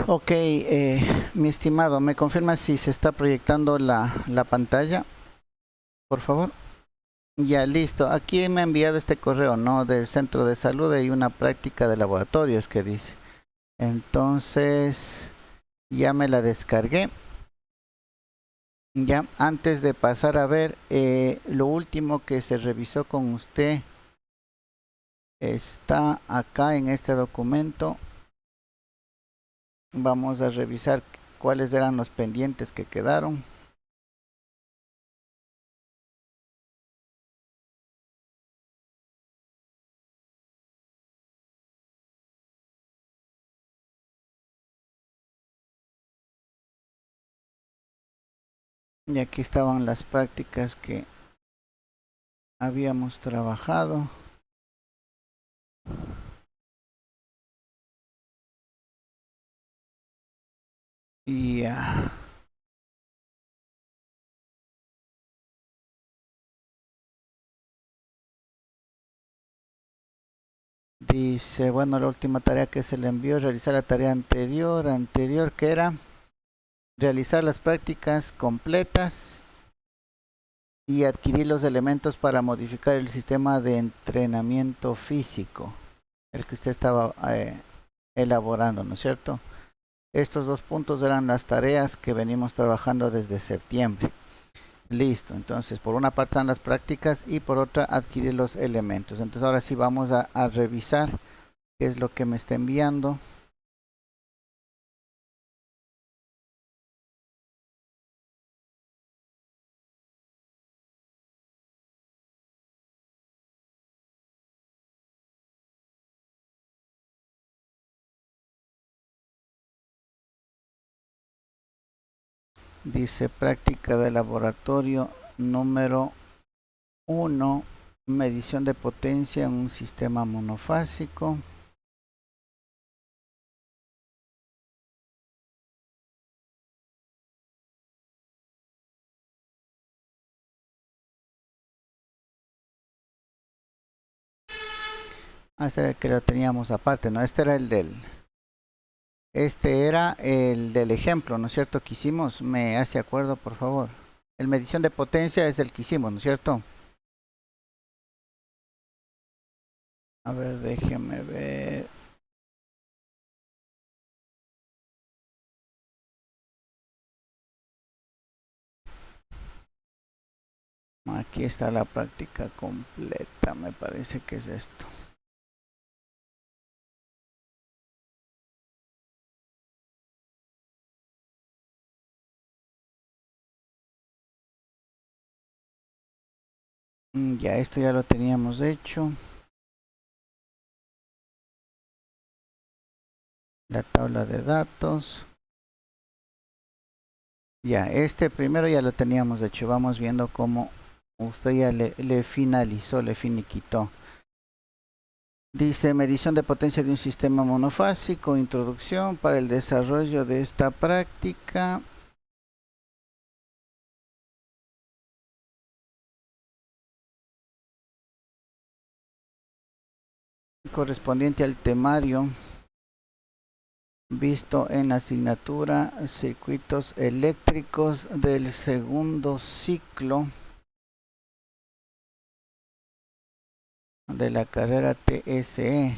Ok, mi estimado, ¿me confirma si se está proyectando la pantalla, por favor? Ya, listo. Aquí me ha enviado este correo, ¿no? Del centro de salud. Hay una práctica de laboratorios que dice. Entonces, ya me la descargué. Ya, antes de pasar a ver, lo último que se revisó con usted está acá en este documento. Vamos a revisar cuáles eran los pendientes que quedaron. Y aquí estaban las prácticas que habíamos trabajado. Y dice, bueno, la última tarea que se le envió, realizar la tarea anterior que era realizar las prácticas completas y adquirir los elementos para modificar el sistema de entrenamiento físico, el que usted estaba elaborando, ¿no es cierto? Estos dos puntos eran las tareas que venimos trabajando desde septiembre. Listo, entonces por una parte están las prácticas y por otra adquirir los elementos. Entonces ahora sí vamos a revisar qué es lo que me está enviando. Dice práctica de laboratorio número 1, medición de potencia en un sistema monofásico. Este era el que lo teníamos aparte, ¿no? Este era el del ejemplo, ¿no es cierto? Que hicimos. Me hace acuerdo, por favor. El medición de potencia es el que hicimos, ¿no es cierto? A ver, déjeme ver. Aquí está la práctica completa, me parece que es esto. Ya, esto ya lo teníamos hecho. La tabla de datos. Ya, este primero ya lo teníamos hecho. Vamos viendo cómo usted ya le finalizó, le finiquitó. Dice medición de potencia de un sistema monofásico, introducción para el desarrollo de esta práctica. Correspondiente al temario visto en la asignatura circuitos eléctricos del segundo ciclo de la carrera TSE.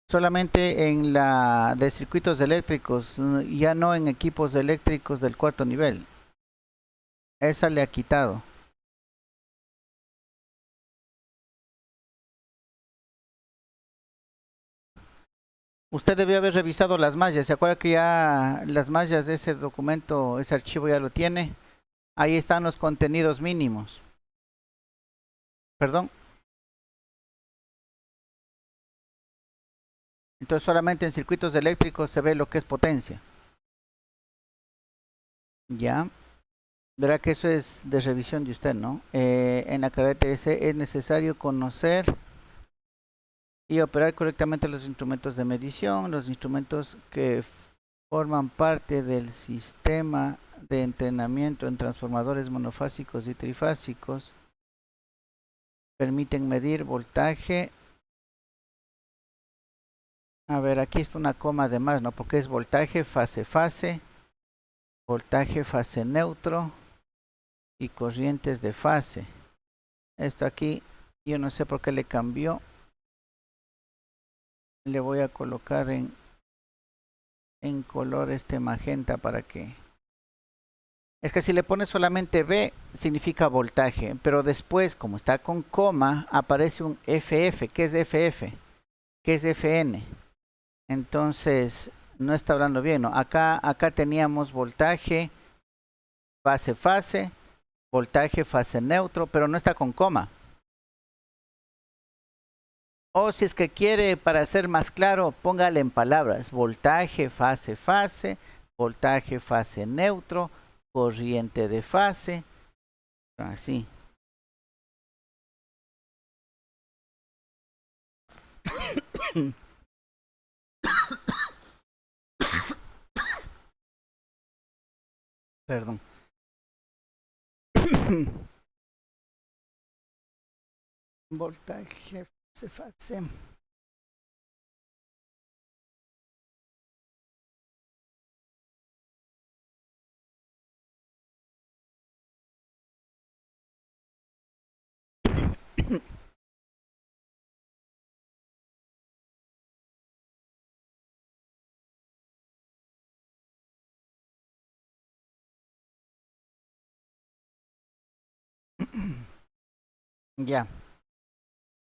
Solamente en la de circuitos eléctricos, ya no en equipos eléctricos del cuarto nivel. Esa le ha quitado. Usted debió haber revisado las mallas. ¿Se acuerda que ya las mallas de ese documento, ese archivo ya lo tiene? Ahí están los contenidos mínimos. Perdón. Entonces solamente en circuitos eléctricos se ve lo que es potencia. Ya. Verá que eso es de revisión de usted, ¿no? En la carrera TS es necesario conocer y operar correctamente los instrumentos de medición, los instrumentos que forman parte del sistema de entrenamiento en transformadores monofásicos y trifásicos, permiten medir voltaje A ver, aquí está una coma de más, ¿no? Porque es voltaje, fase, voltaje, fase neutro y corrientes de fase. Esto aquí, yo no sé por qué le cambió. Le voy a colocar en color este magenta para que... Es que si le pones solamente V, significa voltaje, pero después, como está con coma, aparece un FF. ¿Qué es FF? ¿Qué es FN? Entonces, no está hablando bien, ¿no? Acá teníamos voltaje, fase, voltaje, fase neutro, pero no está con coma. O si es que quiere, para ser más claro, póngale en palabras, voltaje, fase, voltaje, fase neutro, corriente de fase, así. Perdón. Voltaje, fase. Ya,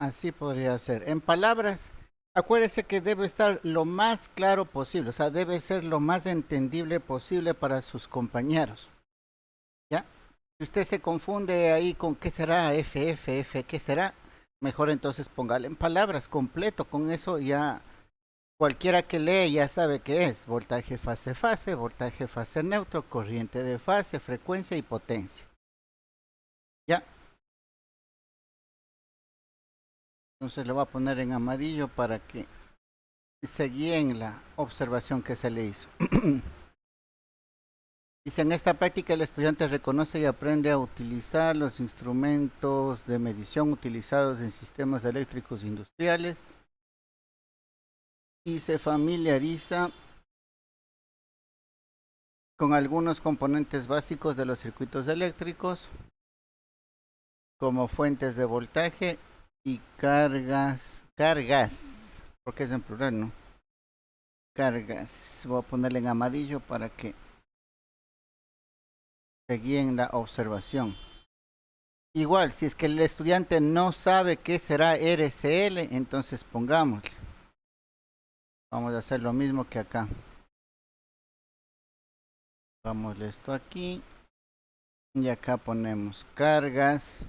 así podría ser. En palabras, acuérdese que debe estar lo más claro posible, o sea, debe ser lo más entendible posible para sus compañeros. ¿Ya? Si usted se confunde ahí con qué será FF, qué será, mejor entonces póngale en palabras completo. Con eso ya cualquiera que lee ya sabe qué es. Voltaje fase, voltaje fase neutro, corriente de fase, frecuencia y potencia. ¿Ya? Entonces le voy a poner en amarillo para que se guíe en la observación que se le hizo. Dice, en esta práctica el estudiante reconoce y aprende a utilizar los instrumentos de medición utilizados en sistemas eléctricos industriales y se familiariza con algunos componentes básicos de los circuitos eléctricos, como fuentes de voltaje y cargas, porque es en plural, ¿no? Cargas. Voy a ponerle en amarillo para que se guíen la observación. Igual, si es que el estudiante no sabe qué será RCL, entonces pongámosle. Vamos a hacer lo mismo que acá. Pongámosle esto aquí. Y acá ponemos cargas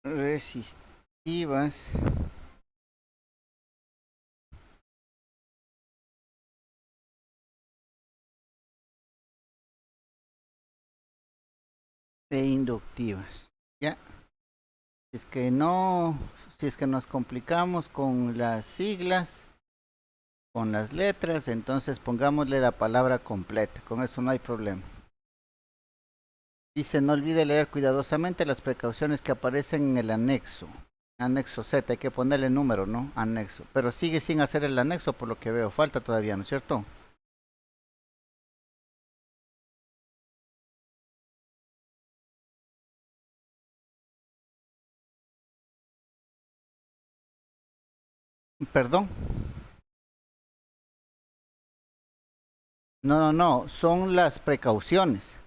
resistivas e inductivas. Ya. Si es que no, si es que nos complicamos con las siglas, con las letras, entonces pongámosle la palabra completa. Con eso no hay problema. Dice, no olvide leer cuidadosamente las precauciones que aparecen en el anexo. Anexo Z, hay que ponerle número, ¿no? Anexo. Pero sigue sin hacer el anexo por lo que veo. Falta todavía, ¿no es cierto? Perdón. No. Son las precauciones.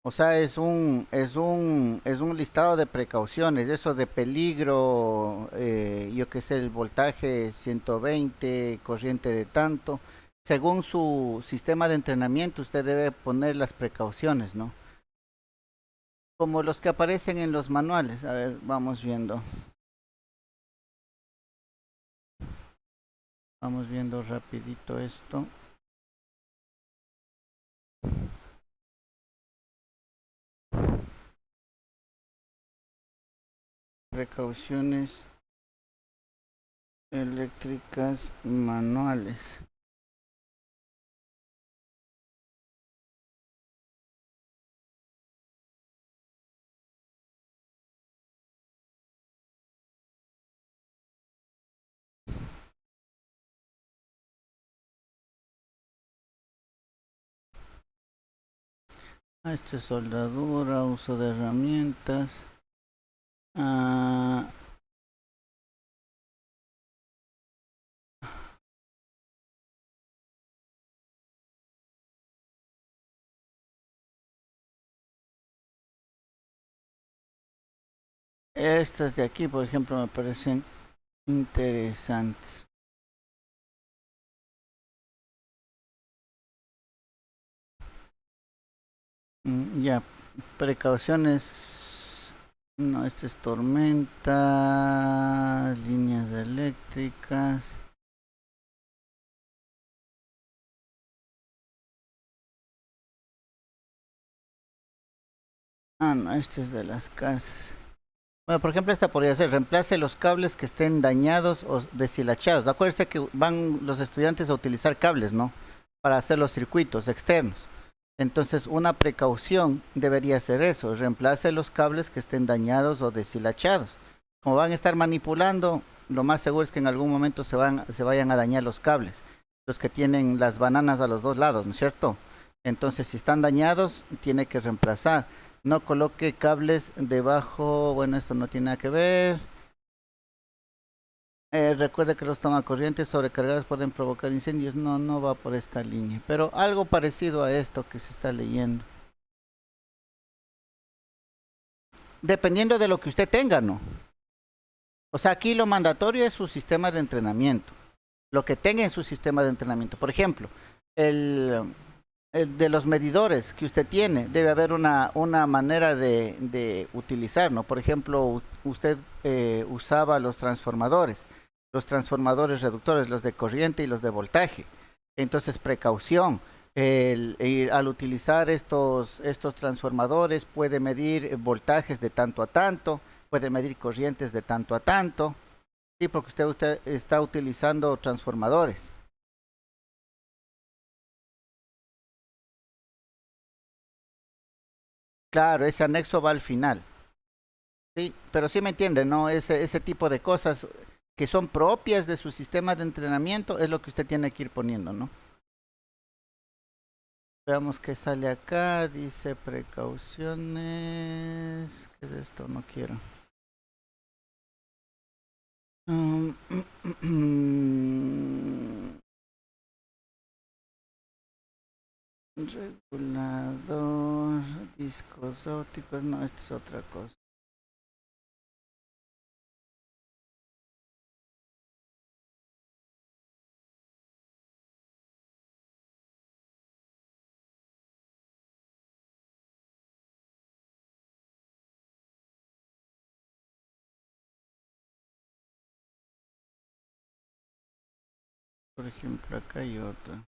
O sea, es un listado de precauciones, eso de peligro, yo qué sé, el voltaje 120, corriente de tanto. Según su sistema de entrenamiento, usted debe poner las precauciones, ¿no? Como los que aparecen en los manuales. A ver, vamos viendo. Vamos viendo rapidito esto. Precauciones eléctricas manuales. Esto es soldadura, uso de herramientas. Ah, estas de aquí, por ejemplo, me parecen interesantes. Ya, precauciones. No, este es tormenta, líneas eléctricas. Ah, no, este es de las casas. Bueno, por ejemplo, esta podría ser, reemplace los cables que estén dañados o deshilachados. Acuérdense que van los estudiantes a utilizar cables, ¿no? Para hacer los circuitos externos. Entonces, una precaución debería ser eso, reemplace los cables que estén dañados o deshilachados. Como van a estar manipulando, lo más seguro es que en algún momento se vayan a dañar los cables, los que tienen las bananas a los dos lados, ¿no es cierto? Entonces, si están dañados, tiene que reemplazar. No coloque cables debajo, bueno, esto no tiene nada que ver. Recuerde que los tomacorrientes sobrecargados pueden provocar incendios. No, no va por esta línea, pero algo parecido a esto que se está leyendo. Dependiendo de lo que usted tenga, ¿no? O sea, aquí lo mandatorio es su sistema de entrenamiento. Lo que tenga en su sistema de entrenamiento. Por ejemplo, el, el de los medidores que usted tiene, debe haber una manera de utilizar, ¿no? Por ejemplo, usted usaba los transformadores reductores, los de corriente y los de voltaje. Entonces, precaución. Al utilizar estos transformadores puede medir voltajes de tanto a tanto, puede medir corrientes de tanto a tanto, sí, porque usted está utilizando transformadores. Claro, ese anexo va al final. Sí, pero sí me entiende, ¿no? Ese tipo de cosas que son propias de su sistema de entrenamiento es lo que usted tiene que ir poniendo, ¿no? Veamos qué sale acá. Dice precauciones. ¿Qué es esto? No quiero. Mm, Regulador, discos ópticos, no, esto es otra cosa. Por ejemplo, acá hay otra.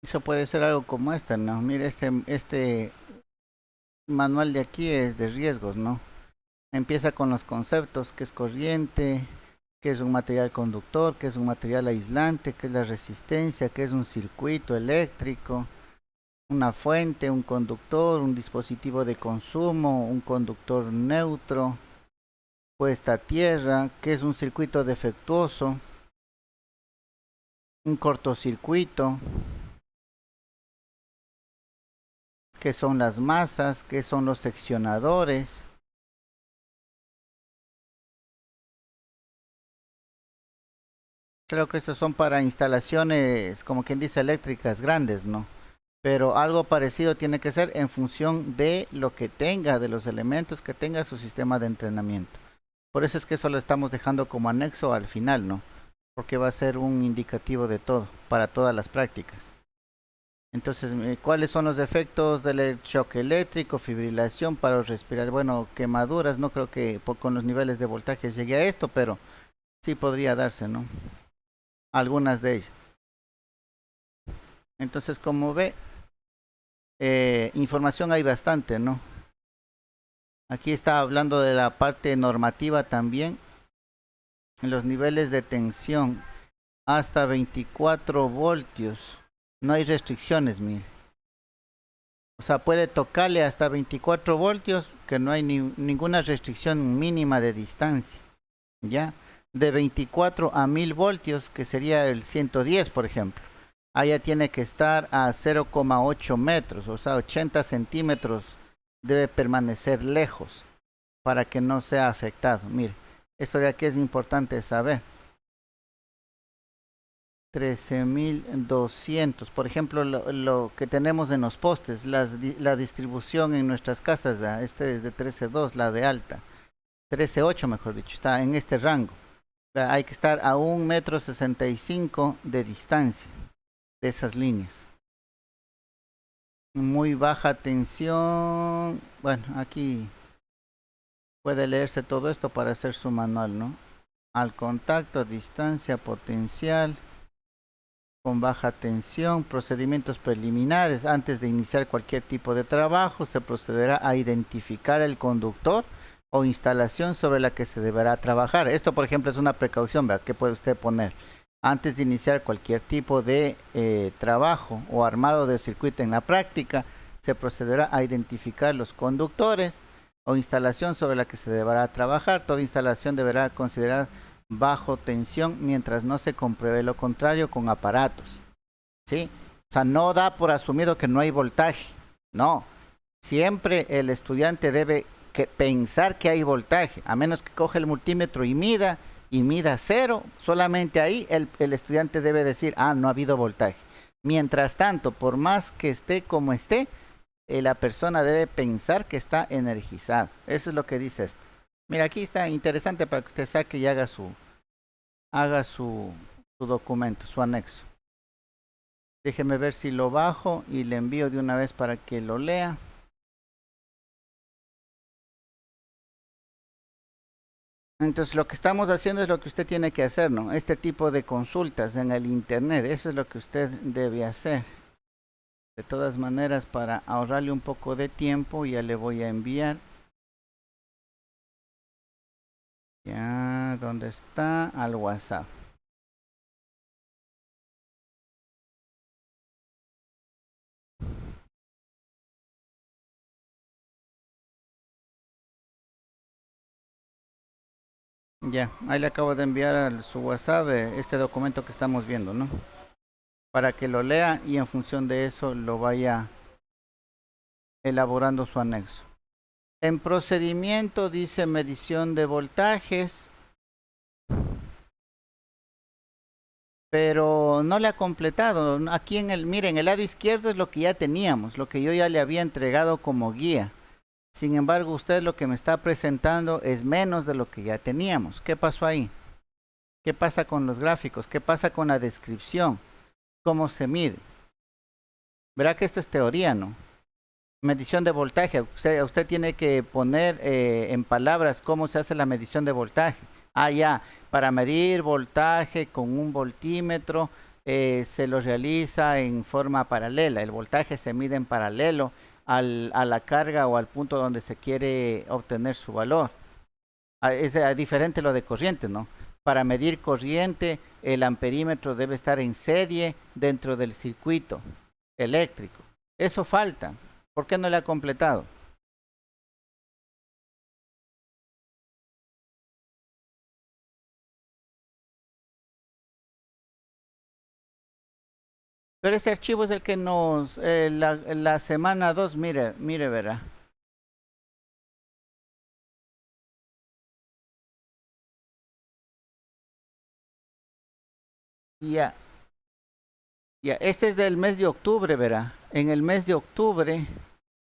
Eso puede ser algo como esta, ¿no? Mire, este manual de aquí es de riesgos, ¿no? Empieza con los conceptos, qué es corriente, qué es un material conductor, qué es un material aislante, qué es la resistencia, qué es un circuito eléctrico, una fuente, un conductor, un dispositivo de consumo, un conductor neutro, puesta a tierra, qué es un circuito defectuoso, un cortocircuito, qué son las masas, qué son los seccionadores. Creo que estos son para instalaciones, como quien dice, eléctricas grandes, ¿no? Pero algo parecido tiene que ser en función de lo que tenga, de los elementos que tenga su sistema de entrenamiento. Por eso es que eso lo estamos dejando como anexo al final, ¿no? Porque va a ser un indicativo de todo, para todas las prácticas. Entonces, ¿cuáles son los efectos del choque eléctrico, fibrilación, paro respiratorio? Bueno, quemaduras, no creo que con los niveles de voltaje llegue a esto, pero sí podría darse, ¿no? Algunas de ellas. Entonces, como ve, información hay bastante, ¿no? Aquí está hablando de la parte normativa también. En los niveles de tensión hasta 24 voltios. No hay restricciones, mire. O sea, puede tocarle hasta 24 voltios, que no hay ninguna restricción mínima de distancia. ¿Ya? De 24 a 1000 voltios, que sería el 110, por ejemplo. Allá tiene que estar a 0,8 metros, o sea, 80 centímetros debe permanecer lejos para que no sea afectado. Mire, esto de aquí es importante saber. 13.200, por ejemplo, lo que tenemos en los postes, la distribución en nuestras casas, este es de 13.2, la de alta, 13.8 mejor dicho, está en este rango. Hay que estar a 1,65 m de distancia de esas líneas. Muy baja tensión, bueno, aquí puede leerse todo esto para hacer su manual, ¿no? Al contacto, distancia, potencial, con baja tensión, procedimientos preliminares. Antes de iniciar cualquier tipo de trabajo, se procederá a identificar el conductor o instalación sobre la que se deberá trabajar. Esto, por ejemplo, es una precaución, ¿verdad? ¿Qué puede usted poner? Antes de iniciar cualquier tipo de trabajo o armado de circuito en la práctica, se procederá a identificar los conductores o instalación sobre la que se deberá trabajar. Toda instalación deberá considerar bajo tensión mientras no se compruebe lo contrario con aparatos. ¿Sí? O sea, no da por asumido que no hay voltaje. No. Siempre el estudiante debe pensar que hay voltaje, a menos que coge el multímetro y mida cero, solamente ahí el estudiante debe decir, ah, no ha habido voltaje. Mientras tanto, por más que esté como esté, la persona debe pensar que está energizado. Eso es lo que dice esto. Mira, aquí está interesante para que usted saque y haga su documento, su anexo. Déjeme ver si lo bajo y le envío de una vez para que lo lea. Entonces lo que estamos haciendo es lo que usted tiene que hacer, ¿no? Este tipo de consultas en el internet, eso es lo que usted debe hacer. De todas maneras, para ahorrarle un poco de tiempo, ya le voy a enviar. Ya, ¿dónde está? Al WhatsApp. Ya, ahí le acabo de enviar a su WhatsApp este documento que estamos viendo, ¿no? Para que lo lea y en función de eso lo vaya elaborando su anexo. En procedimiento dice medición de voltajes, pero no le ha completado. Aquí miren, el lado izquierdo es lo que ya teníamos, lo que yo ya le había entregado como guía. Sin embargo, usted lo que me está presentando es menos de lo que ya teníamos. ¿Qué pasó ahí? ¿Qué pasa con los gráficos? ¿Qué pasa con la descripción? ¿Cómo se mide? Verá que esto es teoría, ¿no? Medición de voltaje. Usted tiene que poner en palabras cómo se hace la medición de voltaje. Ah, ya, para medir voltaje con un voltímetro se lo realiza en forma paralela. El voltaje se mide en paralelo a la carga o al punto donde se quiere obtener su valor. Es diferente lo de corriente, ¿no? Para medir corriente, el amperímetro debe estar en serie dentro del circuito eléctrico. Eso falta. ¿Por qué no le ha completado? Pero ese archivo es el que nos, la semana 2, mire, verá. Ya, ya, este es del mes de octubre, verá. En el mes de octubre,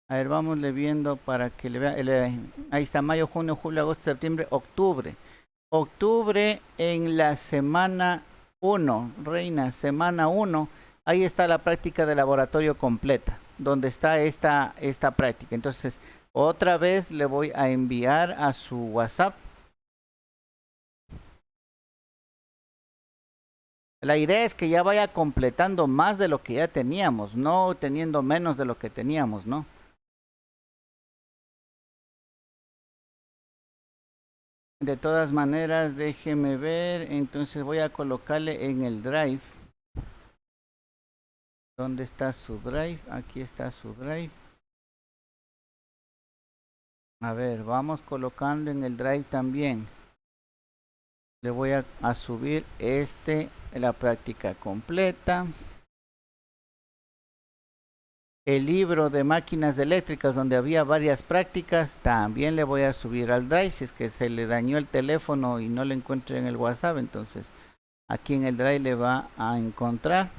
a ver, vamosle viendo para que le vea. Ahí está, mayo, junio, julio, agosto, septiembre, octubre. Octubre en la semana 1, Reina, semana 1, ahí está la práctica de laboratorio completa, donde está esta práctica. Entonces, otra vez le voy a enviar a su WhatsApp La idea es que ya vaya completando más de lo que ya teníamos, no teniendo menos de lo que teníamos, ¿no? De todas maneras, déjeme ver, entonces voy a colocarle en el drive. ¿Dónde está su drive? Aquí está su drive. A ver, vamos colocando en el drive también. Le voy a subir la práctica completa. El libro de máquinas eléctricas donde había varias prácticas, también le voy a subir al drive. Si es que se le dañó el teléfono y no lo encuentra en el WhatsApp, entonces aquí en el drive le va a encontrar.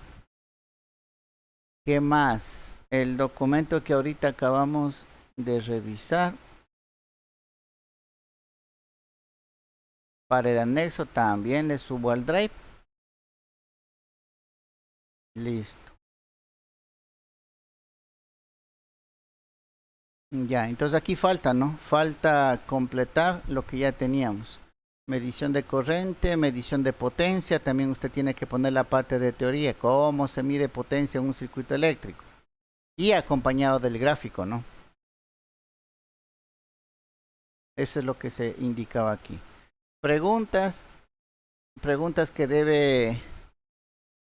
¿Qué más? El documento que ahorita acabamos de revisar. Para el anexo también le subo al drive. Listo. Ya, entonces aquí falta, ¿no? Falta completar lo que ya teníamos. Medición de corriente, medición de potencia. También usted tiene que poner la parte de teoría, cómo se mide potencia en un circuito eléctrico. Y acompañado del gráfico, ¿no? Eso es lo que se indicaba aquí. Preguntas. Preguntas que debe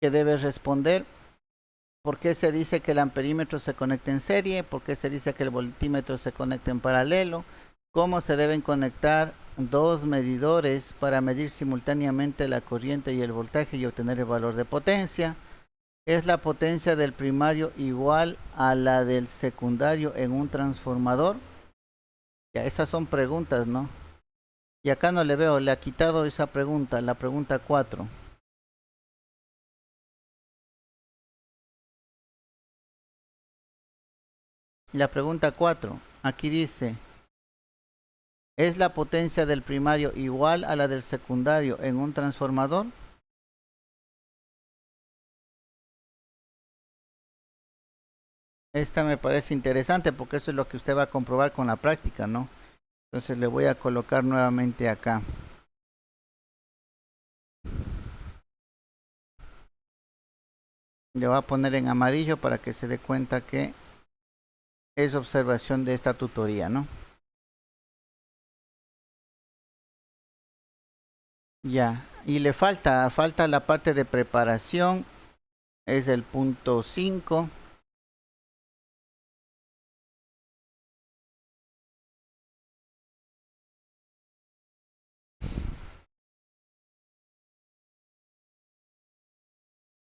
responder. ¿Por qué se dice que el amperímetro se conecta en serie? ¿Por qué se dice que el voltímetro se conecta en paralelo? ¿Cómo se deben conectar dos medidores para medir simultáneamente la corriente y el voltaje y obtener el valor de potencia? ¿Es la potencia del primario igual a la del secundario en un transformador? Ya, esas son preguntas, ¿no? Y acá no le veo, le ha quitado esa pregunta, la pregunta 4. La pregunta 4, aquí dice, ¿es la potencia del primario igual a la del secundario en un transformador? Esta me parece interesante porque eso es lo que usted va a comprobar con la práctica, ¿no? Entonces le voy a colocar nuevamente acá. Le voy a poner en amarillo para que se dé cuenta que es observación de esta tutoría, ¿no? Ya, y le falta la parte de preparación, es el punto 5.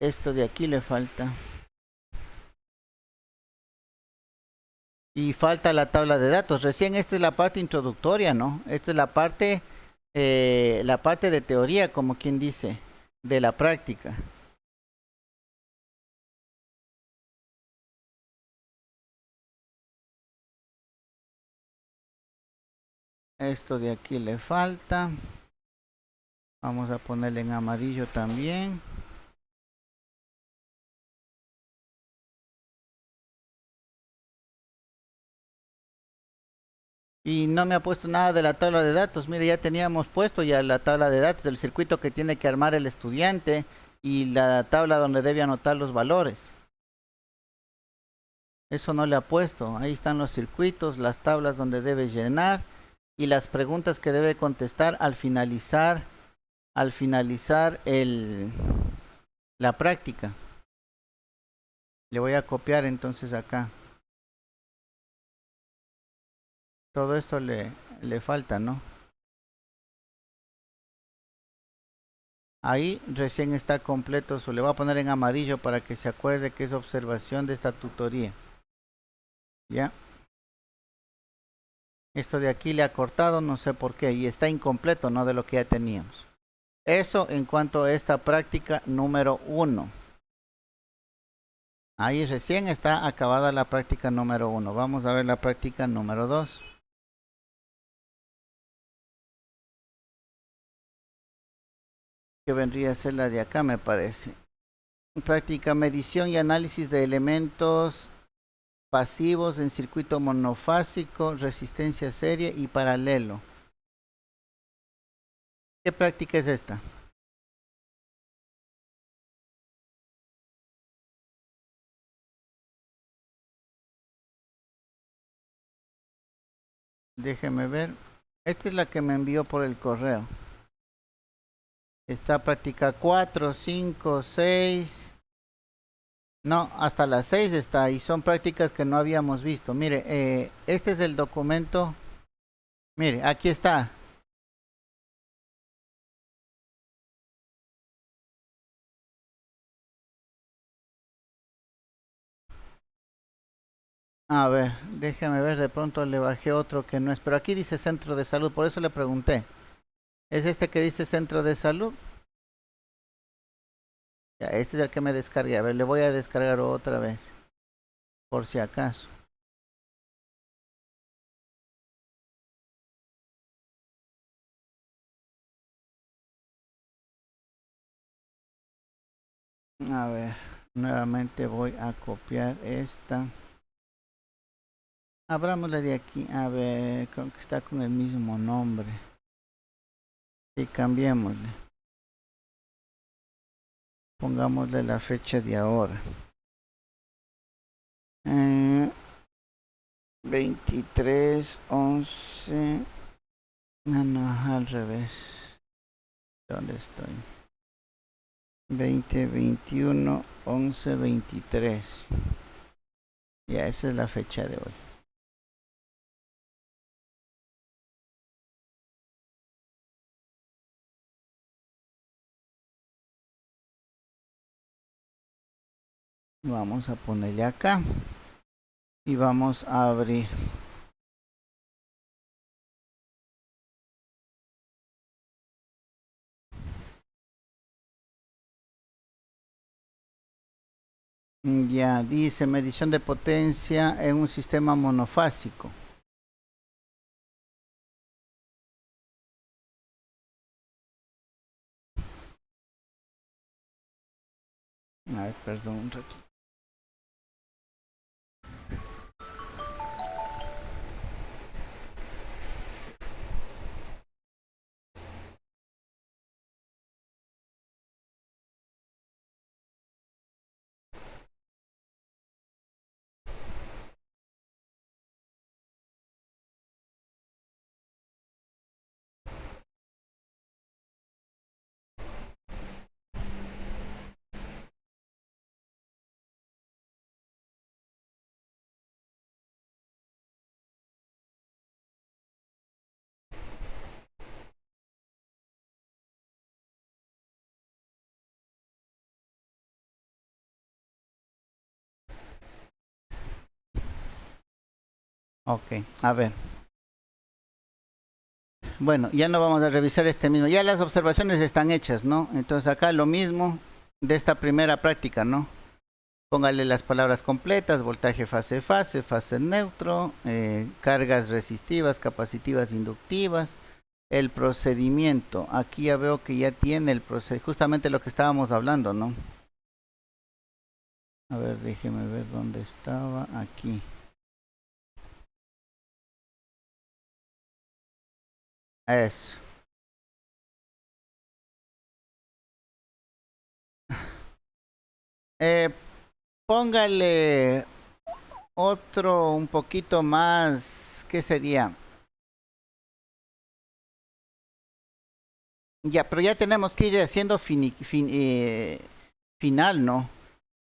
Esto de aquí le falta. Y falta la tabla de datos. Recién esta es la parte introductoria, ¿no? Esta es la parte de teoría, como quien dice, de la práctica. Esto de aquí le falta. Vamos a ponerle en amarillo también. Y no me ha puesto nada de la tabla de datos. Mire, ya teníamos puesto ya la tabla de datos, el circuito que tiene que armar el estudiante y la tabla donde debe anotar los valores. Eso no le ha puesto. Ahí están los circuitos, las tablas donde debe llenar y las preguntas que debe contestar al finalizar la práctica. Le voy a copiar entonces acá. Todo esto le falta, ¿no? Ahí recién está completo. Le voy a poner en amarillo para que se acuerde que es observación de esta tutoría. ¿Ya? Esto de aquí le ha cortado, no sé por qué. Y está incompleto, ¿no? De lo que ya teníamos. Eso en cuanto a esta práctica número 1. Ahí recién está acabada la práctica número 1. Vamos a ver la práctica número 2. Que vendría a ser la de acá, me parece. Práctica, medición y análisis de elementos pasivos en circuito monofásico, resistencia serie y paralelo. ¿Qué práctica es esta? Déjeme ver. Esta es la que me envió por el correo. Está práctica 4, 5, 6. No, hasta las 6 está y son prácticas que no habíamos visto. Mire, este es el documento. Mire, aquí está. A ver, déjame ver, de pronto le bajé otro que no es, pero aquí dice centro de salud, por eso le pregunté. ¿Es este que dice centro de salud? Ya, este es el que me descargué. A ver, le voy a descargar otra vez, por si acaso. A ver, nuevamente voy a copiar esta. Abrámosla de aquí. A ver, creo que está con el mismo nombre. Y cambiémosle. Pongámosle la fecha de ahora. 23/11. No, no, al revés. ¿Dónde estoy? 20/21/11/23. Ya, esa es la fecha de hoy. Vamos a ponerle acá. Y vamos a abrir. Ya, dice medición de potencia en un sistema monofásico. A ver, perdón un ratito. Ok, a ver. Bueno, ya no vamos a revisar este mismo. Ya las observaciones están hechas, ¿no? Entonces acá lo mismo de esta primera práctica, ¿no? Póngale las palabras completas: voltaje fase-fase, fase neutro, cargas resistivas, capacitivas, inductivas. El procedimiento, aquí ya veo que ya tiene el procedimiento, justamente lo que estábamos hablando, ¿no? A ver, déjeme ver dónde estaba, aquí. Eso. Eh, Póngale otro un poquito más, ¿qué sería? Ya, pero ya tenemos que ir haciendo final, ¿no?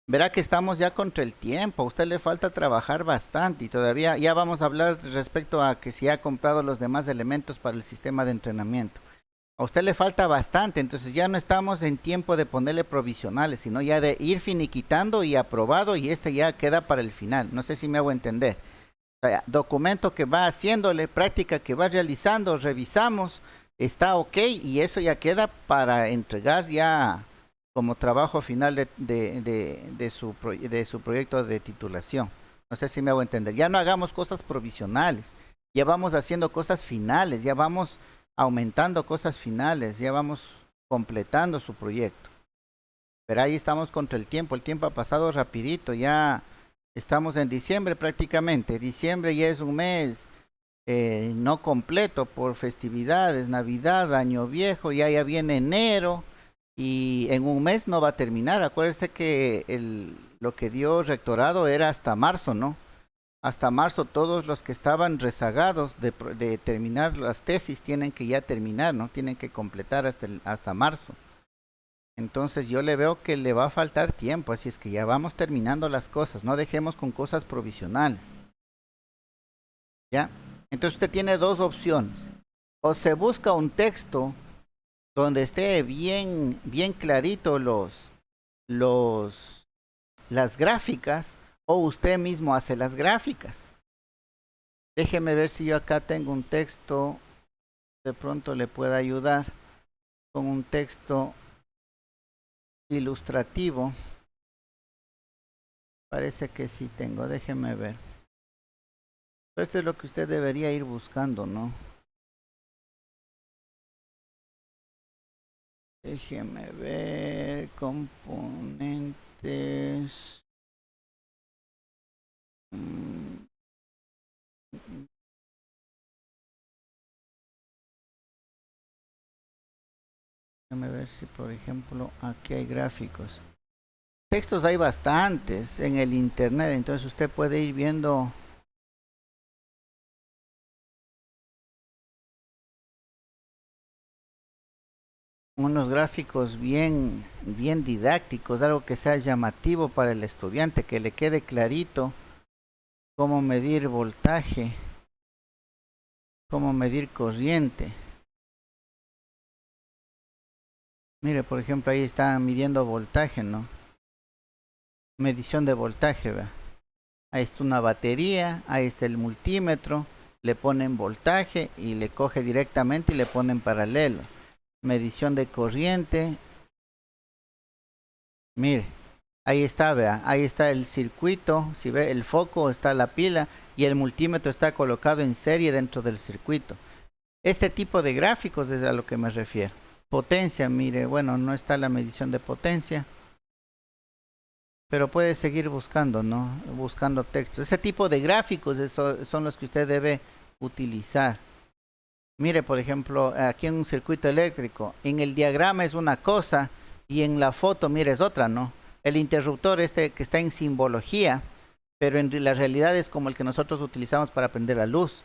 Verá que estamos ya contra el tiempo, a usted le falta trabajar bastante y todavía ya vamos a hablar respecto a que si ha comprado los demás elementos para el sistema de entrenamiento. A usted le falta bastante, entonces ya no estamos en tiempo de ponerle provisionales, sino ya de ir finiquitando y aprobado, y este ya queda para el final. No sé si me hago entender. O sea, documento que va haciéndole, práctica que va realizando, revisamos, está ok, y eso ya queda para entregar ya como trabajo final de su proyecto de titulación. No sé si me hago entender. Ya no hagamos cosas provisionales, ya vamos haciendo cosas finales, ya vamos aumentando cosas finales, ya vamos completando su proyecto. Pero ahí estamos contra el tiempo ha pasado rapidito, ya estamos en diciembre prácticamente. Diciembre ya es un mes no completo por festividades, Navidad, Año Viejo, ya viene enero y en un mes no va a terminar. Acuérdese que lo que dio rectorado era hasta marzo, ¿no? Hasta marzo todos los que estaban rezagados de terminar las tesis tienen que ya terminar, ¿no? Tienen que completar hasta marzo. Entonces yo le veo que le va a faltar tiempo, así es que ya vamos terminando las cosas, no dejemos con cosas provisionales. ¿Ya? Entonces usted tiene dos opciones. O se busca un texto donde esté bien clarito los, las gráficas, o usted mismo hace las gráficas. Déjeme ver si yo acá tengo un texto, de pronto le pueda ayudar con un texto ilustrativo. Parece que sí tengo, déjeme ver. Esto es lo que usted debería ir buscando, ¿no? Déjeme ver, componentes. Mm, Déjeme ver si, por ejemplo, aquí hay gráficos. Textos hay bastantes en el internet, entonces usted puede ir viendo unos gráficos bien didácticos, algo que sea llamativo para el estudiante, que le quede clarito cómo medir voltaje, cómo medir corriente. Mire, por ejemplo, ahí está midiendo voltaje, ¿no? Medición de voltaje, ¿verdad? Ahí está una batería, ahí está el multímetro, le ponen voltaje y le coge directamente y le ponen paralelo. Medición de corriente, mire, ahí está, vea, ahí está el circuito, si ve el foco, está la pila y el multímetro está colocado en serie dentro del circuito. Este tipo de gráficos es a lo que me refiero. Potencia, mire, bueno, no está la medición de potencia, pero puede seguir buscando, ¿no? Buscando texto. Ese tipo de gráficos son los que usted debe utilizar. Mire, por ejemplo, aquí en un circuito eléctrico, en el diagrama es una cosa y en la foto, mire, es otra, ¿no? El interruptor este que está en simbología, pero en la realidad es como el que nosotros utilizamos para prender la luz.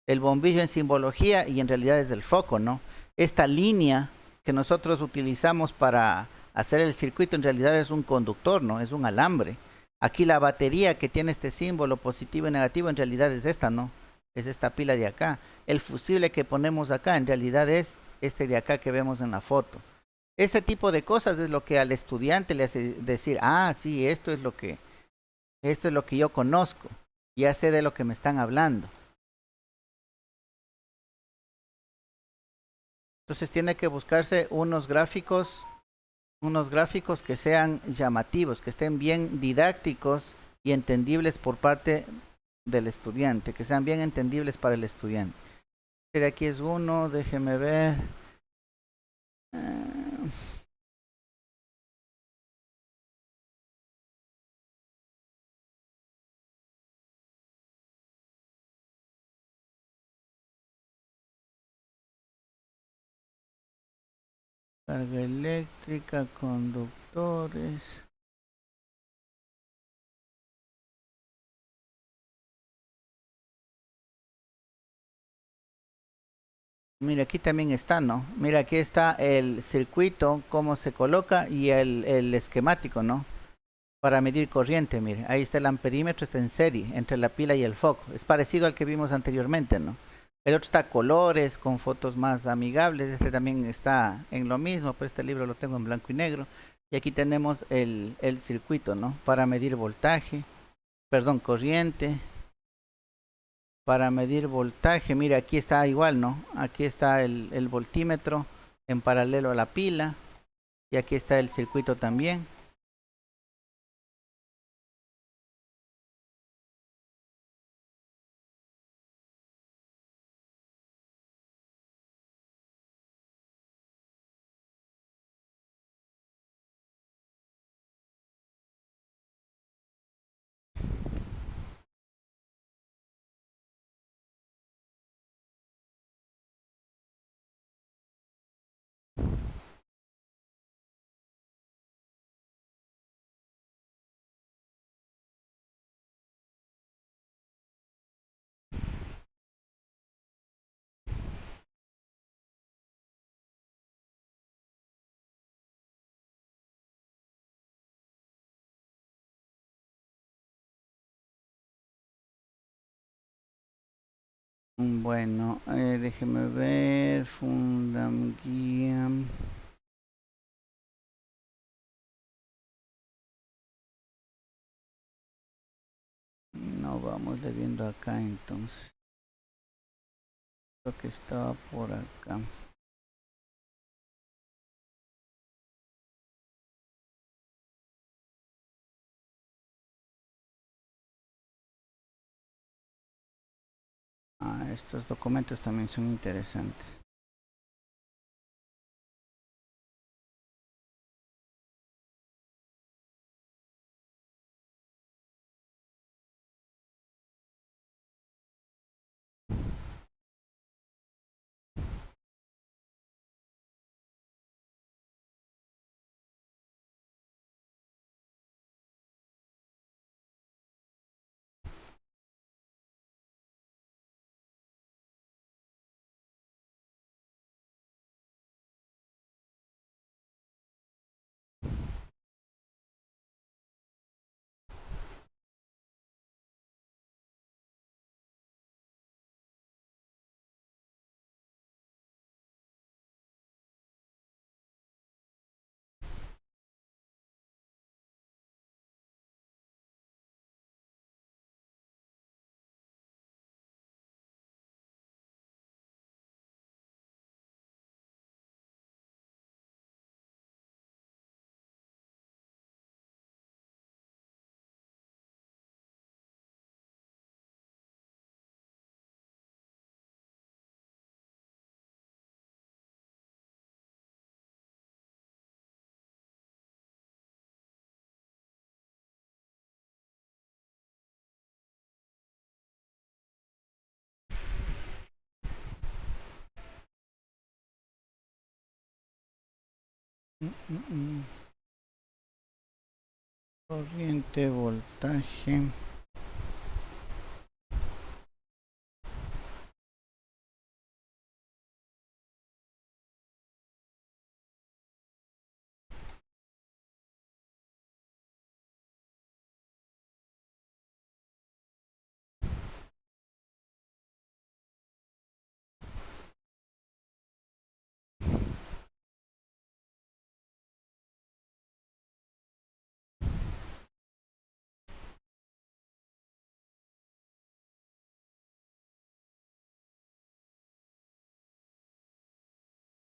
El bombillo en simbología y en realidad es el foco, ¿no? Esta línea que nosotros utilizamos para hacer el circuito en realidad es un conductor, ¿no? Es un alambre. Aquí la batería que tiene este símbolo positivo y negativo en realidad es esta, ¿no? Es esta pila de acá. El fusible que ponemos acá en realidad es este de acá que vemos en la foto. Ese tipo de cosas es lo que al estudiante le hace decir, ah, sí, esto es lo que yo conozco, ya sé de lo que me están hablando. Entonces tiene que buscarse unos gráficos que sean llamativos, que estén bien didácticos y entendibles por parte del estudiante, que sean bien entendibles para el estudiante. Aquí es uno, déjeme ver. Eh, Carga eléctrica, conductores. Mira, aquí también está, ¿no? Mira, aquí está el circuito, cómo se coloca y el esquemático, ¿no? Para medir corriente, mire. Ahí está el amperímetro, está en serie, entre la pila y el foco. Es parecido al que vimos anteriormente, ¿no? El otro está a colores, con fotos más amigables. Este también está en lo mismo, pero este libro lo tengo en blanco y negro. Y aquí tenemos el circuito, ¿no? Para medir voltaje, perdón, corriente. Para medir voltaje, mira, aquí está igual, ¿no? Aquí está el voltímetro en paralelo a la pila. Y aquí está el circuito también. Bueno, déjeme ver. Fundam guía. No vamos viendo acá entonces. Lo que estaba por acá. Estos documentos también son interesantes. Corriente, voltaje.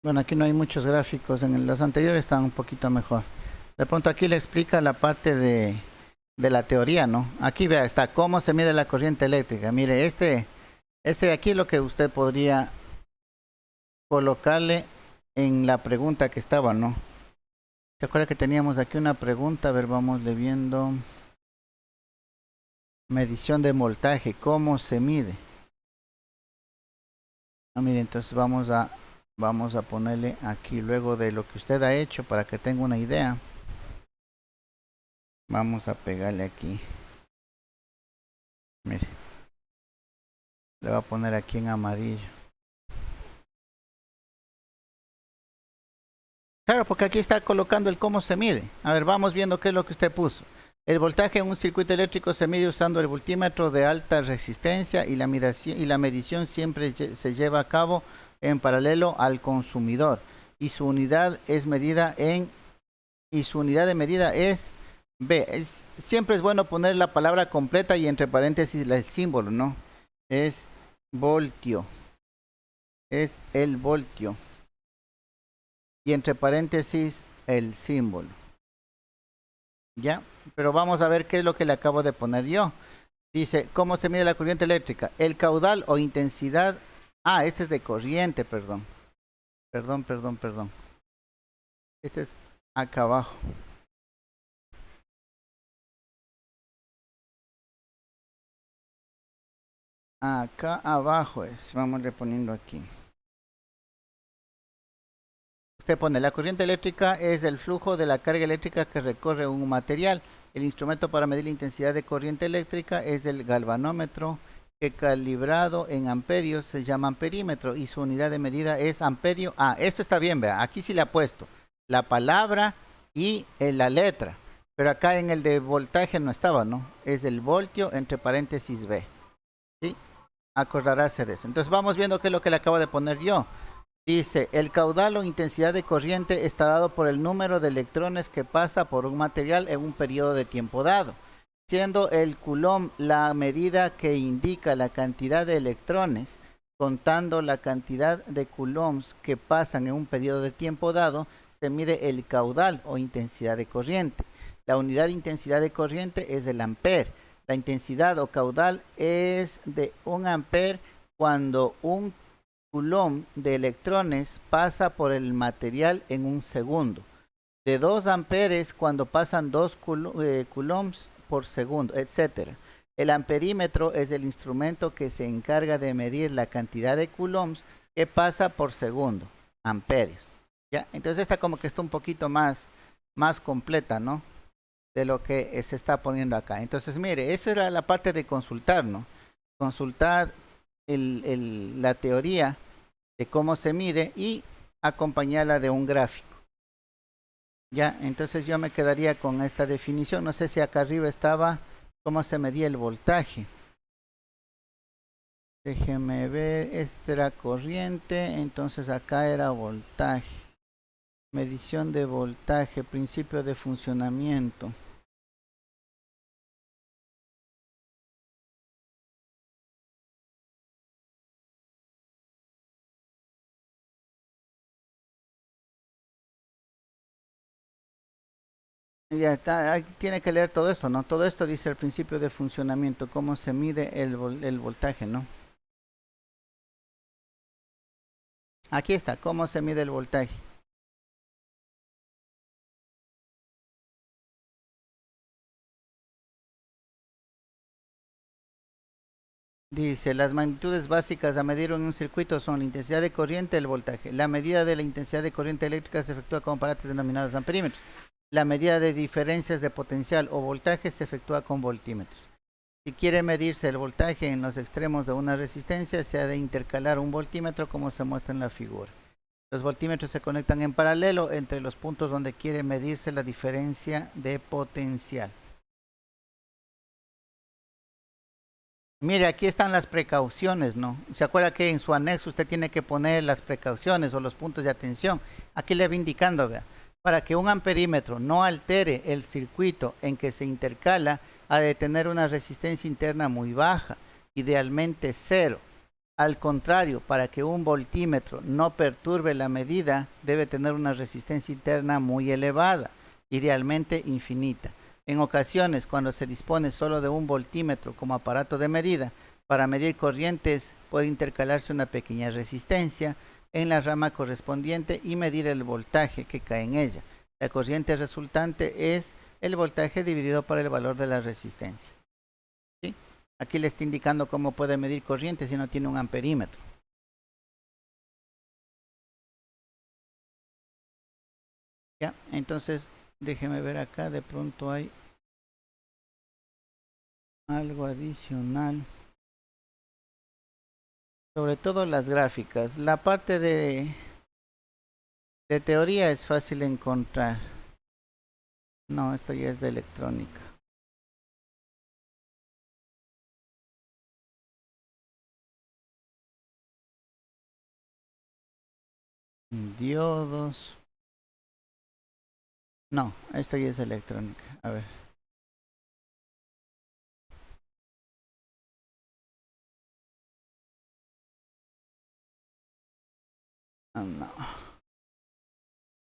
Bueno, aquí no hay muchos gráficos. En los anteriores están un poquito mejor. De pronto aquí le explica la parte de la teoría, ¿no? Aquí vea, está cómo se mide la corriente eléctrica. Mire, este de aquí es lo que usted podría colocarle en la pregunta que estaba, ¿no? ¿Se acuerda que teníamos aquí una pregunta? A ver, vamos viendo. Medición de voltaje, ¿cómo se mide? Mire, entonces vamos a ponerle aquí luego de lo que usted ha hecho para que tenga una idea. Vamos a pegarle aquí. Mire. Le voy a poner aquí en amarillo. Claro, porque aquí está colocando el cómo se mide. A ver, vamos viendo qué es lo que usted puso. El voltaje en un circuito eléctrico se mide usando el voltímetro de alta resistencia y la medición siempre se lleva a cabo en paralelo al consumidor. Y su unidad es medida en y su unidad de medida es B. Siempre es bueno poner la palabra completa y entre paréntesis el símbolo, ¿no? Es voltio. Es el voltio. Y entre paréntesis el símbolo. ¿Ya? Pero vamos a ver qué es lo que le acabo de poner yo. Dice, ¿cómo se mide la corriente eléctrica? El caudal o intensidad. Este es de corriente, perdón. Perdón. Este es acá abajo. Acá abajo es. Vamos reponiendo aquí. Usted pone, la corriente eléctrica es el flujo de la carga eléctrica que recorre un material. El instrumento para medir la intensidad de corriente eléctrica es el galvanómetro, que calibrado en amperios se llama amperímetro y su unidad de medida es amperio. Esto está bien, vea, aquí sí le ha puesto la palabra y la letra, pero acá en el de voltaje no estaba, ¿no? Es el voltio entre paréntesis V. ¿Sí? acordarás de eso. Entonces vamos viendo qué es lo que le acabo de poner yo. Dice, el caudal o intensidad de corriente está dado por el número de electrones que pasa por un material en un periodo de tiempo dado, siendo el coulomb la medida que indica la cantidad de electrones, contando la cantidad de coulombs que pasan en un periodo de tiempo dado, se mide el caudal o intensidad de corriente. La unidad de intensidad de corriente es el ampere. La intensidad o caudal es de 1 ampere cuando un coulomb de electrones pasa por el material en un segundo. De 2 amperes cuando pasan 2 coulombs por segundo, etcétera. El amperímetro es el instrumento que se encarga de medir la cantidad de coulombs que pasa por segundo, amperes. ¿Ya? Entonces esta como que está un poquito más completa, ¿no? De lo que se está poniendo acá. Entonces, mire, eso era la parte de consultar, ¿no? Consultar la teoría de cómo se mide y acompañarla de un gráfico. Ya, entonces yo me quedaría con esta definición. No sé si acá arriba estaba cómo se medía el voltaje. Déjeme ver, esta era corriente, entonces acá era voltaje. Medición de voltaje, principio de funcionamiento. Ya está, tiene que leer todo esto, ¿no? Todo esto dice el principio de funcionamiento, cómo se mide el voltaje, ¿no? Aquí está, cómo se mide el voltaje. Dice, las magnitudes básicas a medir en un circuito son la intensidad de corriente y el voltaje. La medida de la intensidad de corriente eléctrica se efectúa con aparatos denominados amperímetros. La medida de diferencias de potencial o voltaje se efectúa con voltímetros. Si quiere medirse el voltaje en los extremos de una resistencia, se ha de intercalar un voltímetro como se muestra en la figura. Los voltímetros se conectan en paralelo entre los puntos donde quiere medirse la diferencia de potencial. Mire, aquí están las precauciones, ¿no? ¿Se acuerda que en su anexo usted tiene que poner las precauciones o los puntos de atención? Aquí le va indicando, vea, para que un amperímetro no altere el circuito en que se intercala, ha de tener una resistencia interna muy baja, idealmente cero. Al contrario, para que un voltímetro no perturbe la medida, debe tener una resistencia interna muy elevada, idealmente infinita. En ocasiones, cuando se dispone solo de un voltímetro como aparato de medida, para medir corrientes puede intercalarse una pequeña resistencia en la rama correspondiente y medir el voltaje que cae en ella. La corriente resultante es el voltaje dividido por el valor de la resistencia. ¿Sí? Aquí le está indicando cómo puede medir corriente si no tiene un amperímetro. ¿Ya? Entonces, déjeme ver acá, de pronto hay algo adicional. Sobre todo las gráficas. La parte de teoría es fácil encontrar. No, esto ya es de electrónica. Diodos. No, esto ya es electrónica. A ver. No.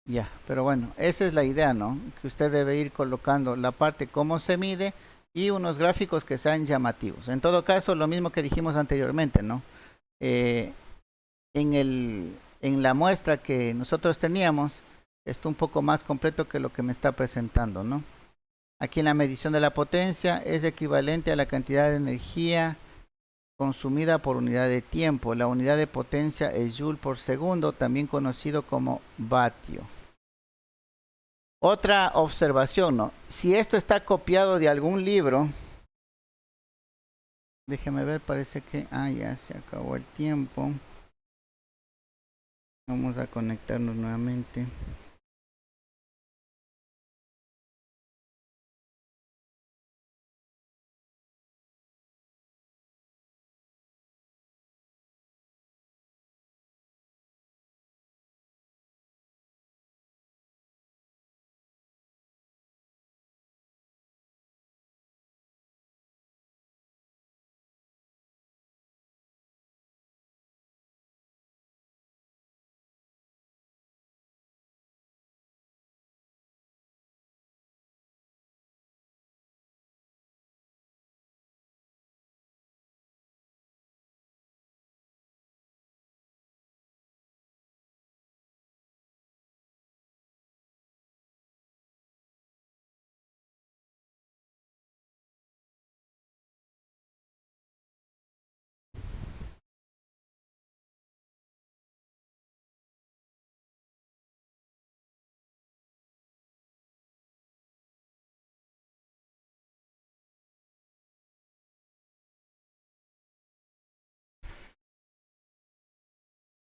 Ya, pero bueno, esa es la idea, ¿no? Que usted debe ir colocando la parte cómo se mide y unos gráficos que sean llamativos. En todo caso, lo mismo que dijimos anteriormente, ¿no? Eh, en la muestra que nosotros teníamos, está un poco más completo que lo que me está presentando, ¿no? Aquí en la medición de la potencia es equivalente a la cantidad de energía consumida por unidad de tiempo. La unidad de potencia es joule por segundo, también conocido como vatio. Otra observación, ¿no? Si esto está copiado de algún libro, déjeme ver, parece que ya se acabó el tiempo. Vamos a conectarnos nuevamente.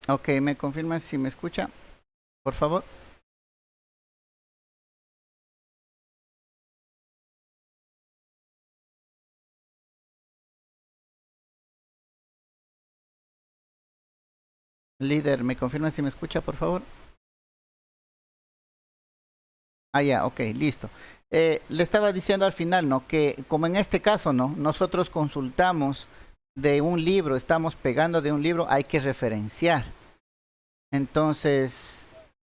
Ok, ¿me confirma si me escucha? Por favor. Líder, ¿me confirma si me escucha, por favor? Ah, ya, ok, listo. Le estaba diciendo al final, ¿no? Que como en este caso, ¿no? Nosotros consultamos de un libro, estamos pegando de un libro, hay que referenciar. Entonces,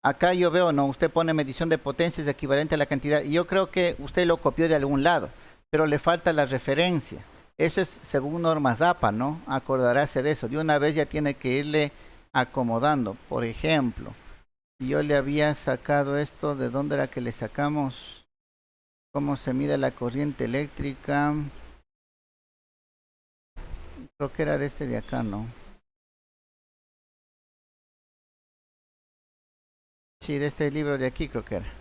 acá yo veo, ¿no? Usted pone medición de potencias equivalente a la cantidad. Y yo creo que usted lo copió de algún lado, pero le falta la referencia. Eso es según normas APA, ¿no? Acordarse de eso. De una vez ya tiene que irle acomodando. Por ejemplo, yo le había sacado esto, ¿de dónde era que le sacamos? ¿Cómo se mide la corriente eléctrica? Creo que era de este de acá, ¿no? Sí, de este libro de aquí creo que era.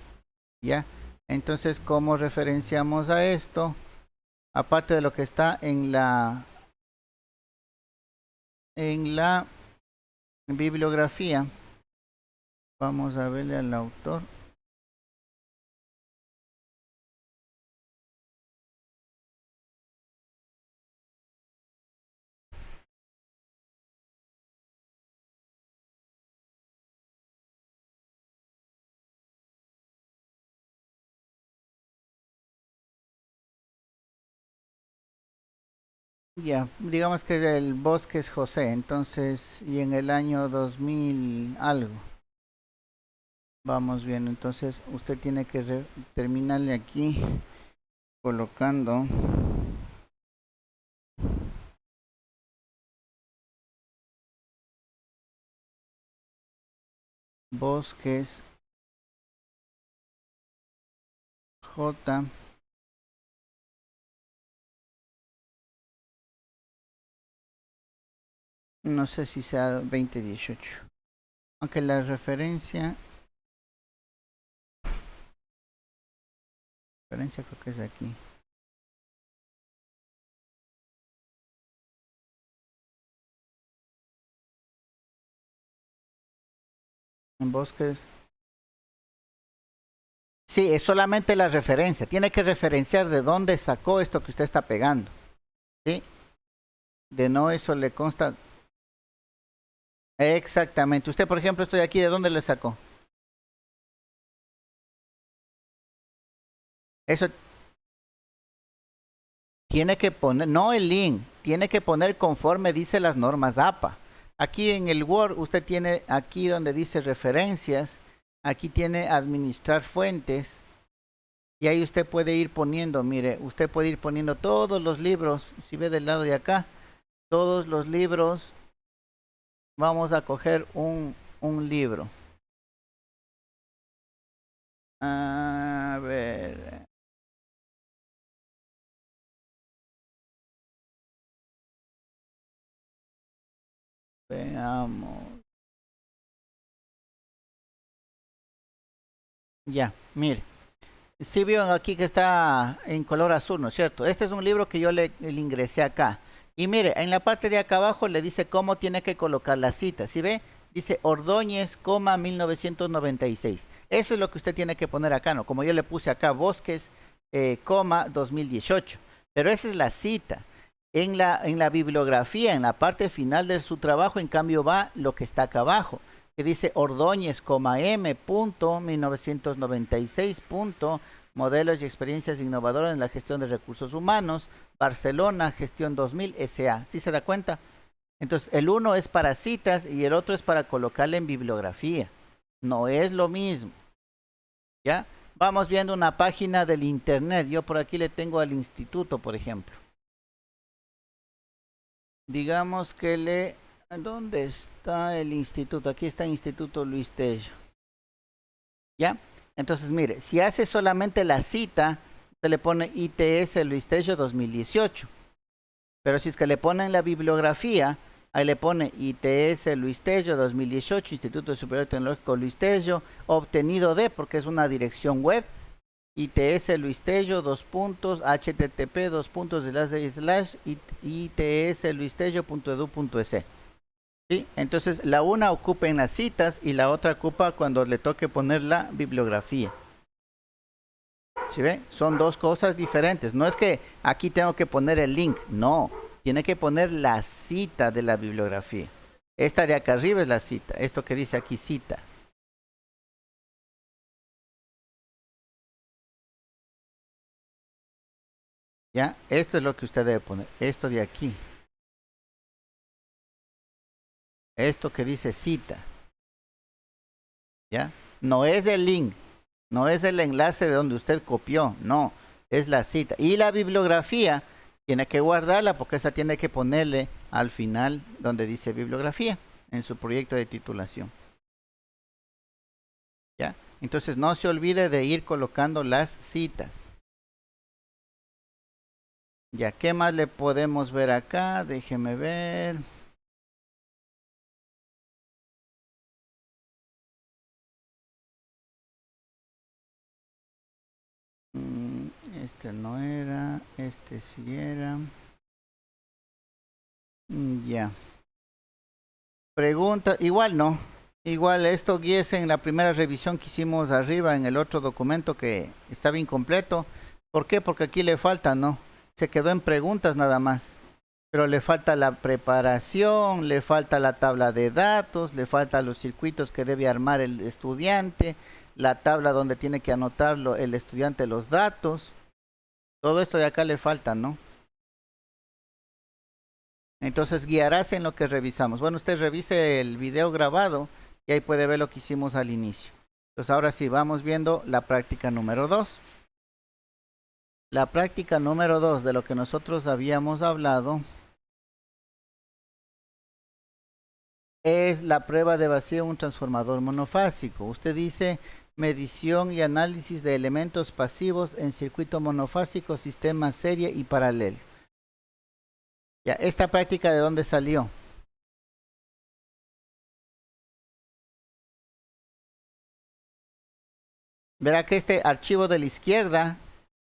¿Ya? Entonces, ¿cómo referenciamos a esto? Aparte de lo que está en la bibliografía, vamos a verle al autor. Ya, digamos que el bosque es José, entonces, y en el año 2000 algo. Vamos bien, entonces usted tiene que terminarle aquí colocando bosques J, no sé si sea 2018, aunque la referencia creo que es aquí. En bosques, sí, es solamente la referencia, tiene que referenciar de dónde sacó esto que usted está pegando, ¿sí? De no eso le consta exactamente. Usted, por ejemplo, estoy aquí, ¿de dónde le sacó? Eso tiene que poner, no el link, tiene que poner conforme dice las normas APA. Aquí en el Word usted tiene aquí donde dice referencias, aquí tiene administrar fuentes y ahí usted puede ir poniendo, mire, usted puede ir poniendo todos los libros, si ve del lado de acá, todos los libros, vamos a coger un libro. A ver, veamos. Ya, mire. Sí veo aquí que está en color azul, ¿no es cierto? Este es un libro que yo le ingresé acá. Y mire, en la parte de acá abajo le dice cómo tiene que colocar la cita. ¿Sí ve? Dice Ordóñez, 1996. Eso es lo que usted tiene que poner acá, ¿no? Como yo le puse acá, Bosques, 2018. Pero esa es la cita. En la bibliografía, en la parte final de su trabajo, en cambio va lo que está acá abajo, que dice Ordóñez, M. 1996. Modelos y experiencias innovadoras en la gestión de recursos humanos, Barcelona, gestión 2000, SA. ¿Sí se da cuenta? Entonces, el uno es para citas y el otro es para colocarle en bibliografía. No es lo mismo, ¿ya? Vamos viendo una página del internet. Yo por aquí le tengo al instituto, por ejemplo. Digamos que ¿dónde está el instituto? Aquí está el Instituto Luis Tello. ¿Ya? Entonces, mire, si hace solamente la cita, se le pone ITS Luis Tello 2018. Pero si es que le pone en la bibliografía, ahí le pone ITS Luis Tello 2018, Instituto Superior Tecnológico Luis Tello, obtenido de, porque es una dirección web, ITS Luis Tello, http //itsluistello.edu.es. ¿Sí? Entonces la una ocupa en las citas y la otra ocupa cuando le toque poner la bibliografía. ¿Sí ve? Son dos cosas diferentes. No es que aquí tengo que poner el link, no. Tiene que poner la cita de la bibliografía. Esta de acá arriba es la cita. Esto que dice aquí cita. ¿Ya? Esto es lo que usted debe poner. Esto de aquí. Esto que dice cita. ¿Ya? No es el link. No es el enlace de donde usted copió. No. Es la cita. Y la bibliografía tiene que guardarla porque esa tiene que ponerle al final donde dice bibliografía en su proyecto de titulación. ¿Ya? Entonces no se olvide de ir colocando las citas. Ya, ¿qué más le podemos ver acá? Déjeme ver. Este no era, este sí era. Ya. Pregunta, igual no. Igual esto guíese en la primera revisión que hicimos arriba en el otro documento que estaba incompleto. ¿Por qué? Porque aquí le falta, ¿no? Se quedó en preguntas nada más. Pero le falta la preparación, le falta la tabla de datos, le falta los circuitos que debe armar el estudiante, la tabla donde tiene que anotarlo el estudiante los datos. Todo esto de acá le falta, ¿no? Entonces guiarás en lo que revisamos. Bueno, usted revise el video grabado y ahí puede ver lo que hicimos al inicio. Entonces ahora sí, vamos viendo la práctica número 2. La práctica número 2 de lo que nosotros habíamos hablado es la prueba de vacío en un transformador monofásico. Usted dice medición y análisis de elementos pasivos en circuito monofásico, sistema serie y paralelo. Ya, esta práctica ¿de dónde salió? Verá que este archivo de la izquierda,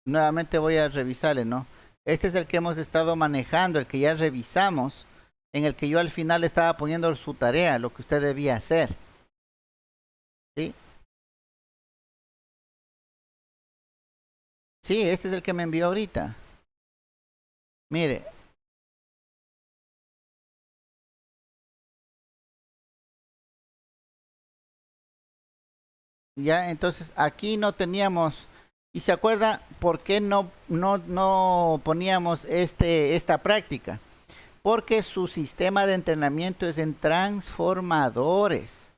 nuevamente voy a revisarle, ¿no? Este es el que hemos estado manejando, el que ya revisamos, en el que yo al final estaba poniendo su tarea, lo que usted debía hacer. ¿Sí? Sí, este es el que me envió ahorita. Mire, ya, entonces aquí no teníamos, y se acuerda por qué no poníamos esta práctica, porque su sistema de entrenamiento es en transformadores,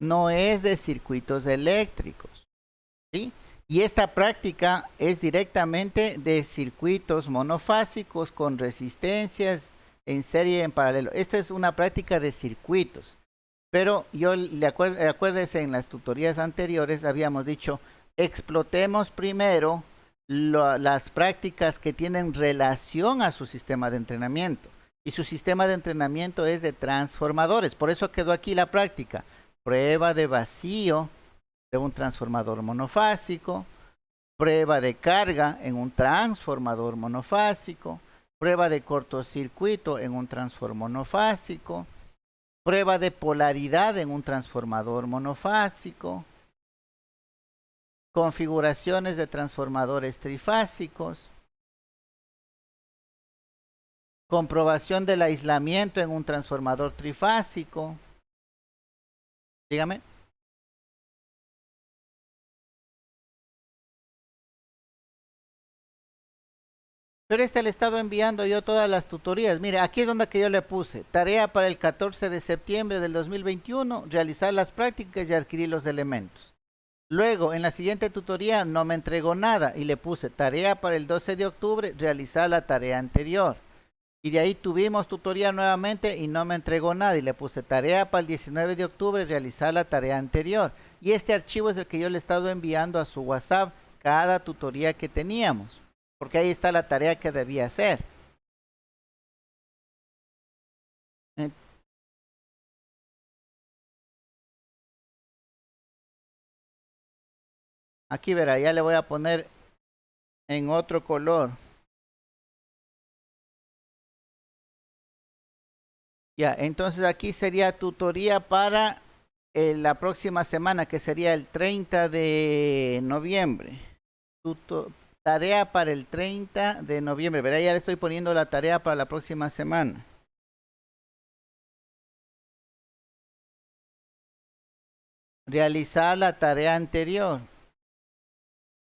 no es de circuitos eléctricos, ¿sí? Y esta práctica es directamente de circuitos monofásicos con resistencias en serie y en paralelo. Esto es una práctica de circuitos. Pero yo acuérdese, en las tutorías anteriores habíamos dicho, explotemos primero las prácticas que tienen relación a su sistema de entrenamiento. Y su sistema de entrenamiento es de transformadores. Por eso quedó aquí la práctica. Prueba de vacío de un transformador monofásico, prueba de carga en un transformador monofásico, prueba de cortocircuito en un transformador monofásico, prueba de polaridad en un transformador monofásico, configuraciones de transformadores trifásicos, comprobación del aislamiento en un transformador trifásico. Dígame. Pero le he estado enviando yo todas las tutorías. Mire, aquí es donde que yo le puse. Tarea para el 14 de septiembre del 2021, realizar las prácticas y adquirir los elementos. Luego, en la siguiente tutoría no me entregó nada y le puse tarea para el 12 de octubre, realizar la tarea anterior. Y de ahí tuvimos tutoría nuevamente y no me entregó nada y le puse tarea para el 19 de octubre, realizar la tarea anterior. Y este archivo es el que yo le he estado enviando a su WhatsApp cada tutoría que teníamos, porque ahí está la tarea que debía hacer. Aquí verá, ya le voy a poner en otro color. Ya, entonces aquí sería tutoría para la próxima semana, que sería el 30 de noviembre. Tarea para el 30 de noviembre, ¿verdad? Ya le estoy poniendo la tarea para la próxima semana. Realizar la tarea anterior.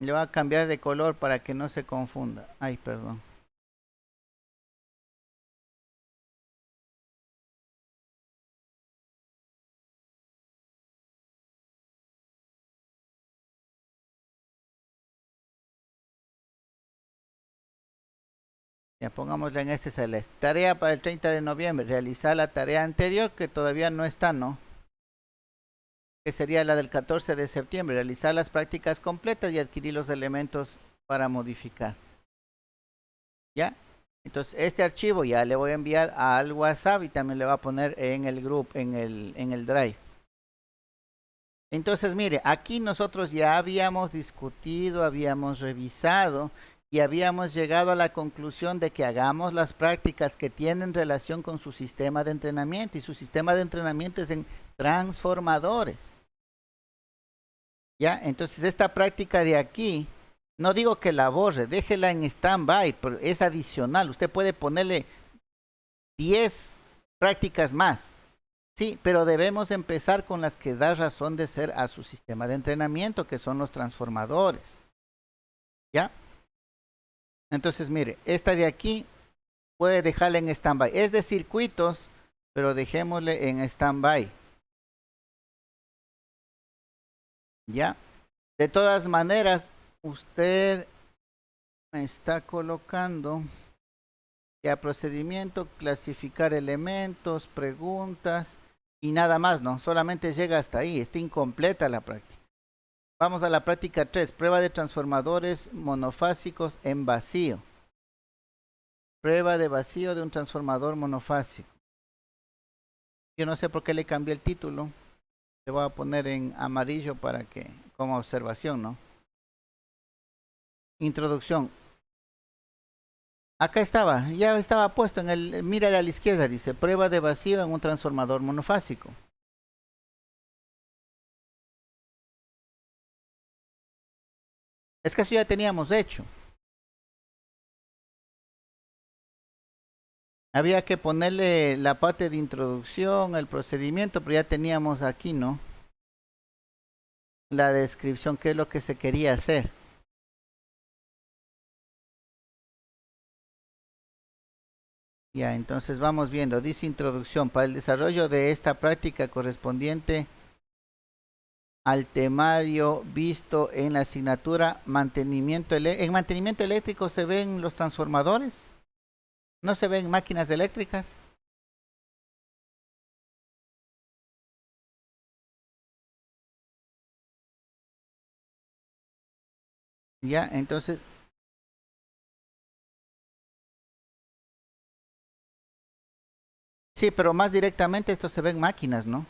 Le voy a cambiar de color para que no se confunda. Ay, perdón. Ya pongámosle en este celeste. Tarea para el 30 de noviembre. Realizar la tarea anterior que todavía no está, ¿no? Que sería la del 14 de septiembre. Realizar las prácticas completas y adquirir los elementos para modificar. ¿Ya? Entonces, este archivo ya le voy a enviar al WhatsApp y también le voy a poner en el grupo, en el Drive. Entonces, mire, aquí nosotros ya habíamos discutido, habíamos revisado y habíamos llegado a la conclusión de que hagamos las prácticas que tienen relación con su sistema de entrenamiento, y su sistema de entrenamiento es en transformadores. ¿Ya? Entonces, esta práctica de aquí, no digo que la borre, déjela en stand-by, pero es adicional. Usted puede ponerle 10 prácticas más. Sí, pero debemos empezar con las que da razón de ser a su sistema de entrenamiento, que son los transformadores. ¿Ya? Entonces, mire, esta de aquí puede dejarla en stand-by. Es de circuitos, pero dejémosle en stand-by. ¿Ya? De todas maneras, usted me está colocando ya procedimiento, clasificar elementos, preguntas y nada más, ¿no? Solamente llega hasta ahí, está incompleta la práctica. Vamos a la práctica 3, prueba de transformadores monofásicos en vacío. Prueba de vacío de un transformador monofásico. Yo no sé por qué le cambié el título. Le voy a poner en amarillo para que, como observación, ¿no? Introducción. Acá estaba, ya estaba puesto en el, mira a la izquierda, dice, prueba de vacío en un transformador monofásico. Es que eso ya teníamos hecho. Había que ponerle la parte de introducción, el procedimiento, pero ya teníamos aquí, ¿no? La descripción, qué es lo que se quería hacer. Ya, entonces vamos viendo, dice introducción, para el desarrollo de esta práctica correspondiente al temario visto en la asignatura mantenimiento eléctrico. ¿En mantenimiento eléctrico se ven los transformadores? ¿No se ven máquinas eléctricas? Ya, entonces, sí, pero más directamente esto se ve en máquinas, ¿no?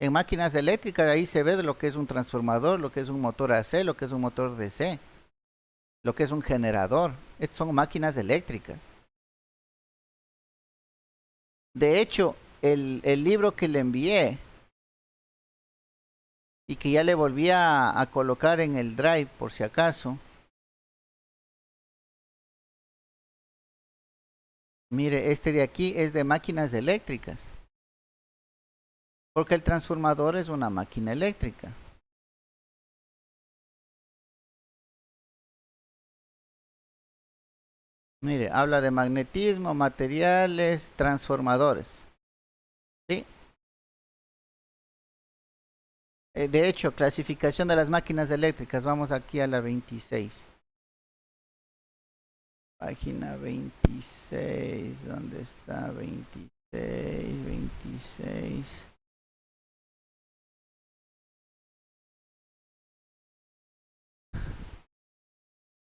En máquinas eléctricas ahí se ve de lo que es un transformador, lo que es un motor AC, lo que es un motor DC, lo que es un generador. Estas son máquinas eléctricas. De hecho, el libro que le envié y que ya le volví a colocar en el Drive por si acaso. Mire, este de aquí es de máquinas eléctricas. Porque el transformador es una máquina eléctrica. Mire, habla de magnetismo, materiales, transformadores. ¿Sí? De hecho, clasificación de las máquinas eléctricas. Vamos aquí a la 26. Página 26. ¿Dónde está? 26, 26.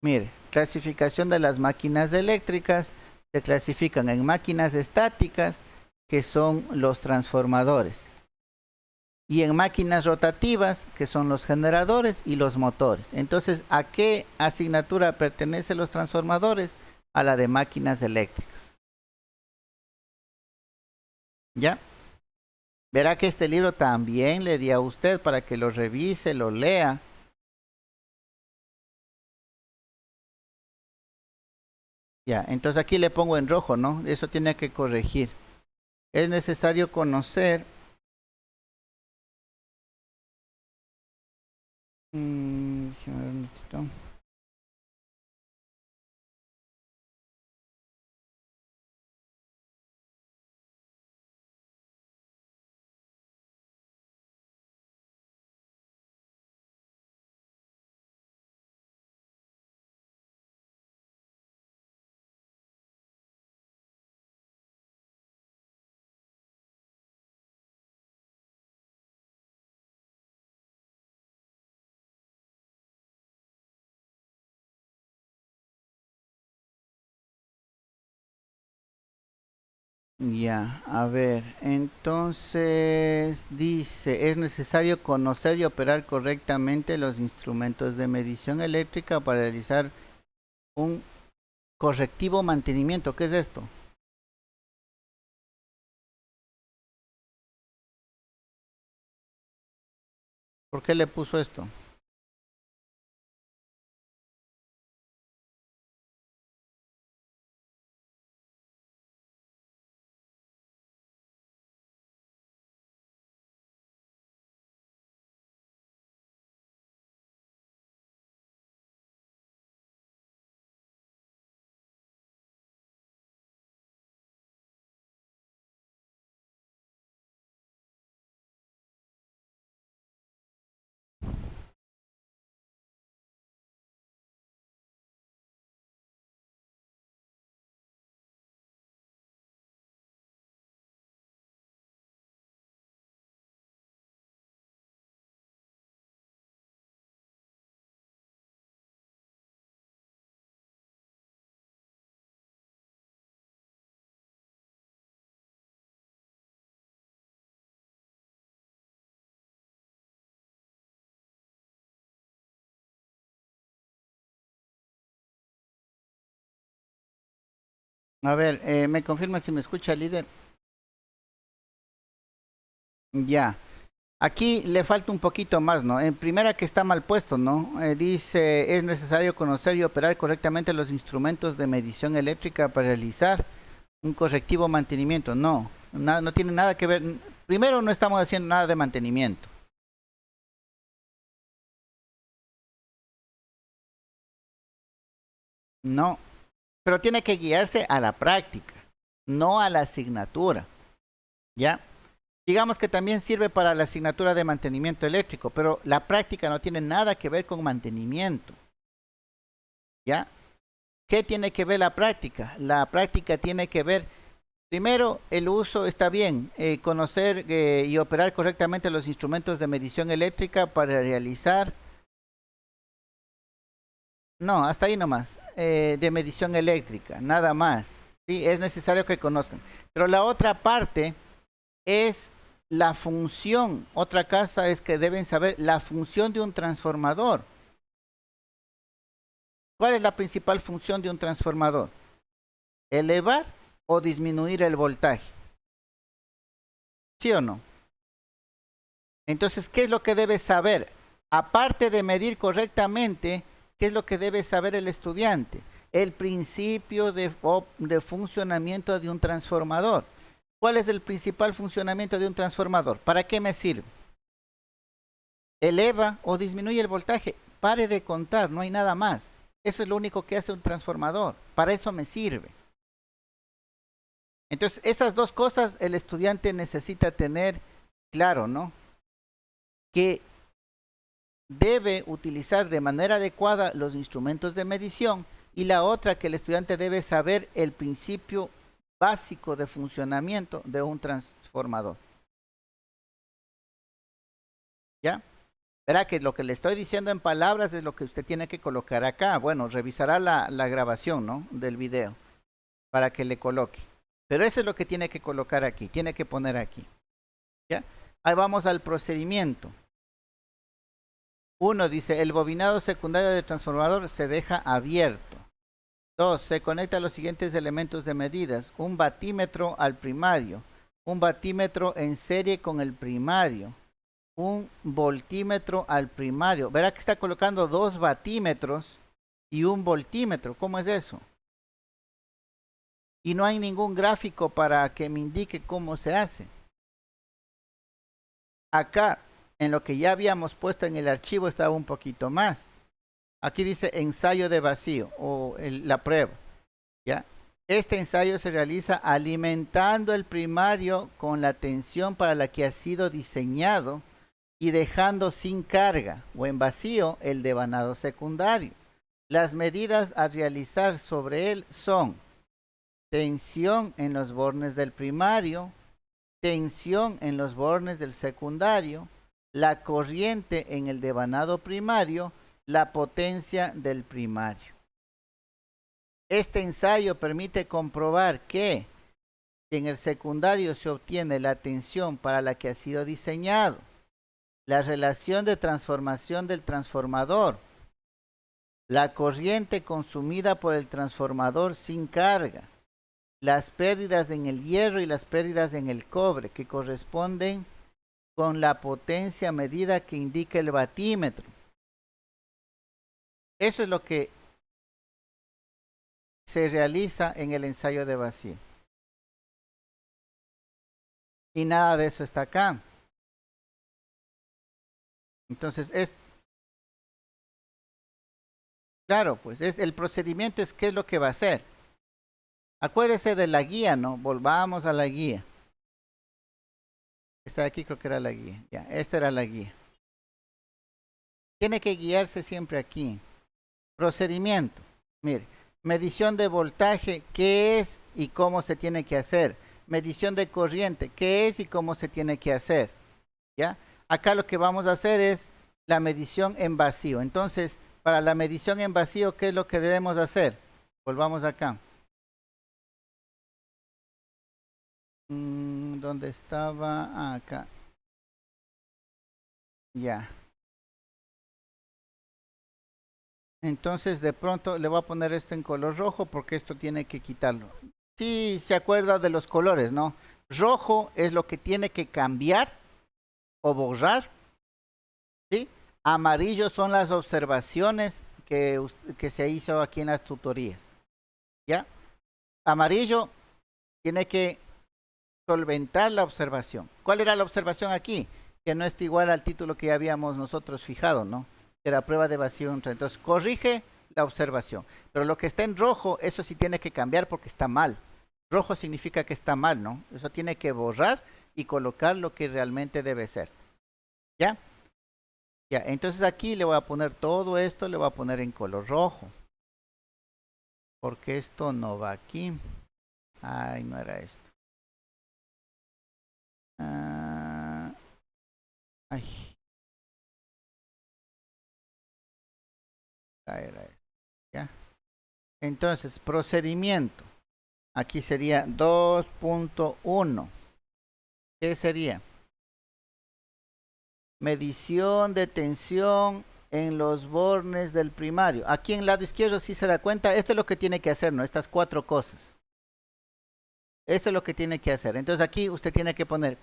Mire, clasificación de las máquinas eléctricas. Se clasifican en máquinas estáticas, que son los transformadores, y en máquinas rotativas, que son los generadores y los motores. Entonces, ¿a qué asignatura pertenecen los transformadores? A la de máquinas eléctricas. ¿Ya? Verá que este libro también le di a usted para que lo revise, lo lea. Ya, entonces aquí le pongo en rojo, ¿no? Eso tiene que corregir. Es necesario conocer. Déjame ver un momentito. Ya, a ver, entonces dice, es necesario conocer y operar correctamente los instrumentos de medición eléctrica para realizar un correctivo mantenimiento. ¿Qué es esto? ¿Por qué le puso esto? A ver, ¿me confirma si me escucha, líder? Ya. Aquí le falta un poquito más, ¿no? En primera que está mal puesto, ¿no? Dice, es necesario conocer y operar correctamente los instrumentos de medición eléctrica para realizar un correctivo mantenimiento. No, no tiene nada que ver. Primero, no estamos haciendo nada de mantenimiento. No, pero tiene que guiarse a la práctica, no a la asignatura, ¿ya? Digamos que también sirve para la asignatura de mantenimiento eléctrico, pero la práctica no tiene nada que ver con mantenimiento, ¿ya? ¿Qué tiene que ver la práctica? La práctica tiene que ver, primero, el uso, está bien, conocer y operar correctamente los instrumentos de medición eléctrica para realizar, no, hasta ahí nomás, de medición eléctrica, nada más. Sí, es necesario que conozcan. Pero la otra parte es la función. Otra cosa es que deben saber la función de un transformador. ¿Cuál es la principal función de un transformador? ¿Elevar o disminuir el voltaje? ¿Sí o no? Entonces, ¿qué es lo que debe saber? Aparte de medir correctamente, ¿qué es lo que debe saber el estudiante? El principio de funcionamiento de un transformador. ¿Cuál es el principal funcionamiento de un transformador? ¿Para qué me sirve? Eleva o disminuye el voltaje. Pare de contar, no hay nada más. Eso es lo único que hace un transformador. Para eso me sirve. Entonces, esas dos cosas el estudiante necesita tener claro, ¿no? Que debe utilizar de manera adecuada los instrumentos de medición y la otra que el estudiante debe saber el principio básico de funcionamiento de un transformador. ¿Ya? Verá que lo que le estoy diciendo en palabras es lo que usted tiene que colocar acá. Bueno, revisará la grabación, ¿no? Del video para que le coloque. Pero eso es lo que tiene que colocar aquí, tiene que poner aquí. ¿Ya? Ahí vamos al procedimiento. Uno dice, el bobinado secundario del transformador se deja abierto. 2. Se conecta a los siguientes elementos de medidas. Un batímetro al primario. un batímetro en serie con el primario, un voltímetro al primario. Verá que está colocando 2 batímetros y un voltímetro. ¿Cómo es eso? Y no hay ningún gráfico para que me indique cómo se hace. Acá, en lo que ya habíamos puesto en el archivo, estaba un poquito más. Aquí dice ensayo de vacío o la prueba. ¿Ya? Este ensayo se realiza alimentando el primario con la tensión para la que ha sido diseñado y dejando sin carga o en vacío el devanado secundario. Las medidas a realizar sobre él son tensión en los bornes del primario, tensión en los bornes del secundario, la corriente en el devanado primario, la potencia del primario. Este ensayo permite comprobar que en el secundario se obtiene la tensión para la que ha sido diseñado, la relación de transformación del transformador, la corriente consumida por el transformador sin carga, las pérdidas en el hierro y las pérdidas en el cobre, que corresponden con la potencia medida que indica el batímetro. Eso es lo que se realiza en el ensayo de vacío. Y nada de eso está acá. Entonces, claro, pues el procedimiento es qué es lo que va a hacer. Acuérdese de la guía, ¿no? Volvamos a la guía. Esta de aquí creo que era la guía. Ya, esta era la guía. Tiene que guiarse siempre aquí. Procedimiento. Mire, medición de voltaje, qué es y cómo se tiene que hacer. Medición de corriente, qué es y cómo se tiene que hacer. ¿Ya? Acá lo que vamos a hacer es la medición en vacío. Entonces, para la medición en vacío, ¿qué es lo que debemos hacer? Volvamos acá. ¿Dónde estaba? Ah, acá. Ya. Entonces de pronto le voy a poner esto en color rojo porque esto tiene que quitarlo. Sí, se acuerda de los colores, ¿no? Rojo es lo que tiene que cambiar o borrar, ¿sí? Amarillo son las observaciones que se hizo aquí en las tutorías, ¿ya? Amarillo tiene que solventar la observación. ¿Cuál era la observación aquí? Que no está igual al título que ya habíamos nosotros fijado, ¿no? Que era prueba de vacío. Entonces, corrige la observación. Pero lo que está en rojo, eso sí tiene que cambiar porque está mal. Rojo significa que está mal, ¿no? Eso tiene que borrar y colocar lo que realmente debe ser. ¿Ya? Ya, entonces aquí le voy a poner todo esto, le voy a poner en color rojo. Porque esto no va aquí. Ay, no era esto. Ay, era esto. ¿Ya? Entonces, procedimiento. Aquí sería 2.1. ¿Qué sería? Medición de tensión en los bornes del primario. Aquí en el lado izquierdo, si se da cuenta, esto es lo que tiene que hacer, ¿no? Estas 4 cosas. Esto es lo que tiene que hacer. Entonces aquí usted tiene que poner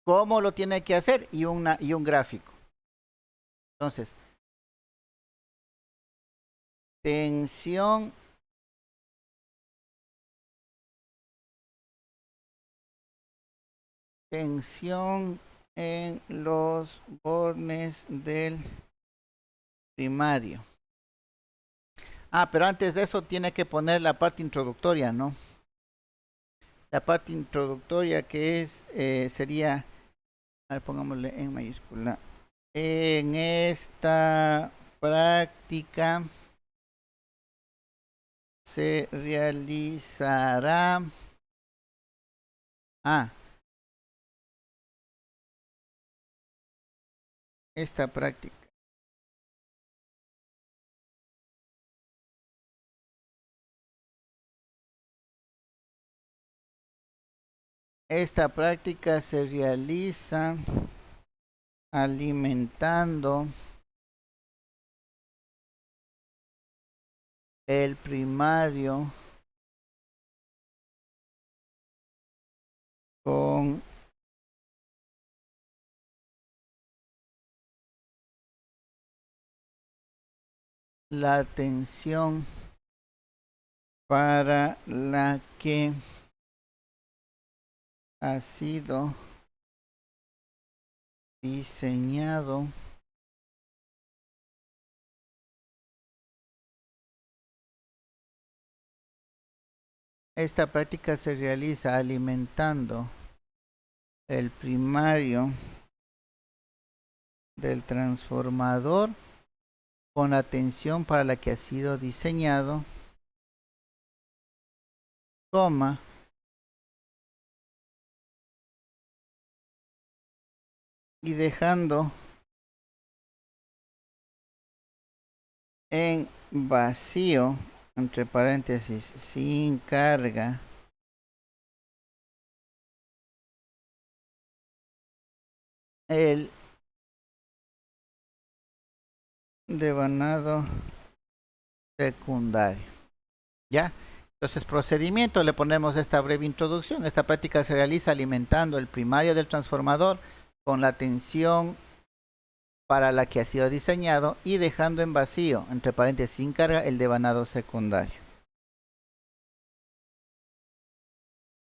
cómo lo tiene que hacer y un gráfico. Entonces, tensión en los bornes del primario. Ah, pero antes de eso tiene que poner la parte introductoria, ¿no? La parte introductoria que es, sería, a ver, pongámosle en mayúscula. En esta práctica se realizará. Ah, esta práctica. Esta práctica se realiza alimentando el primario con la tensión para la que ha sido diseñado esta práctica se realiza alimentando el primario del transformador con la tensión para la que ha sido diseñado, coma, y dejando en vacío, entre paréntesis, sin carga, el devanado secundario. ¿Ya? Entonces, procedimiento, le ponemos esta breve introducción. Esta práctica se realiza alimentando el primario del transformador con la tensión para la que ha sido diseñado y dejando en vacío, entre paréntesis, sin carga, el devanado secundario.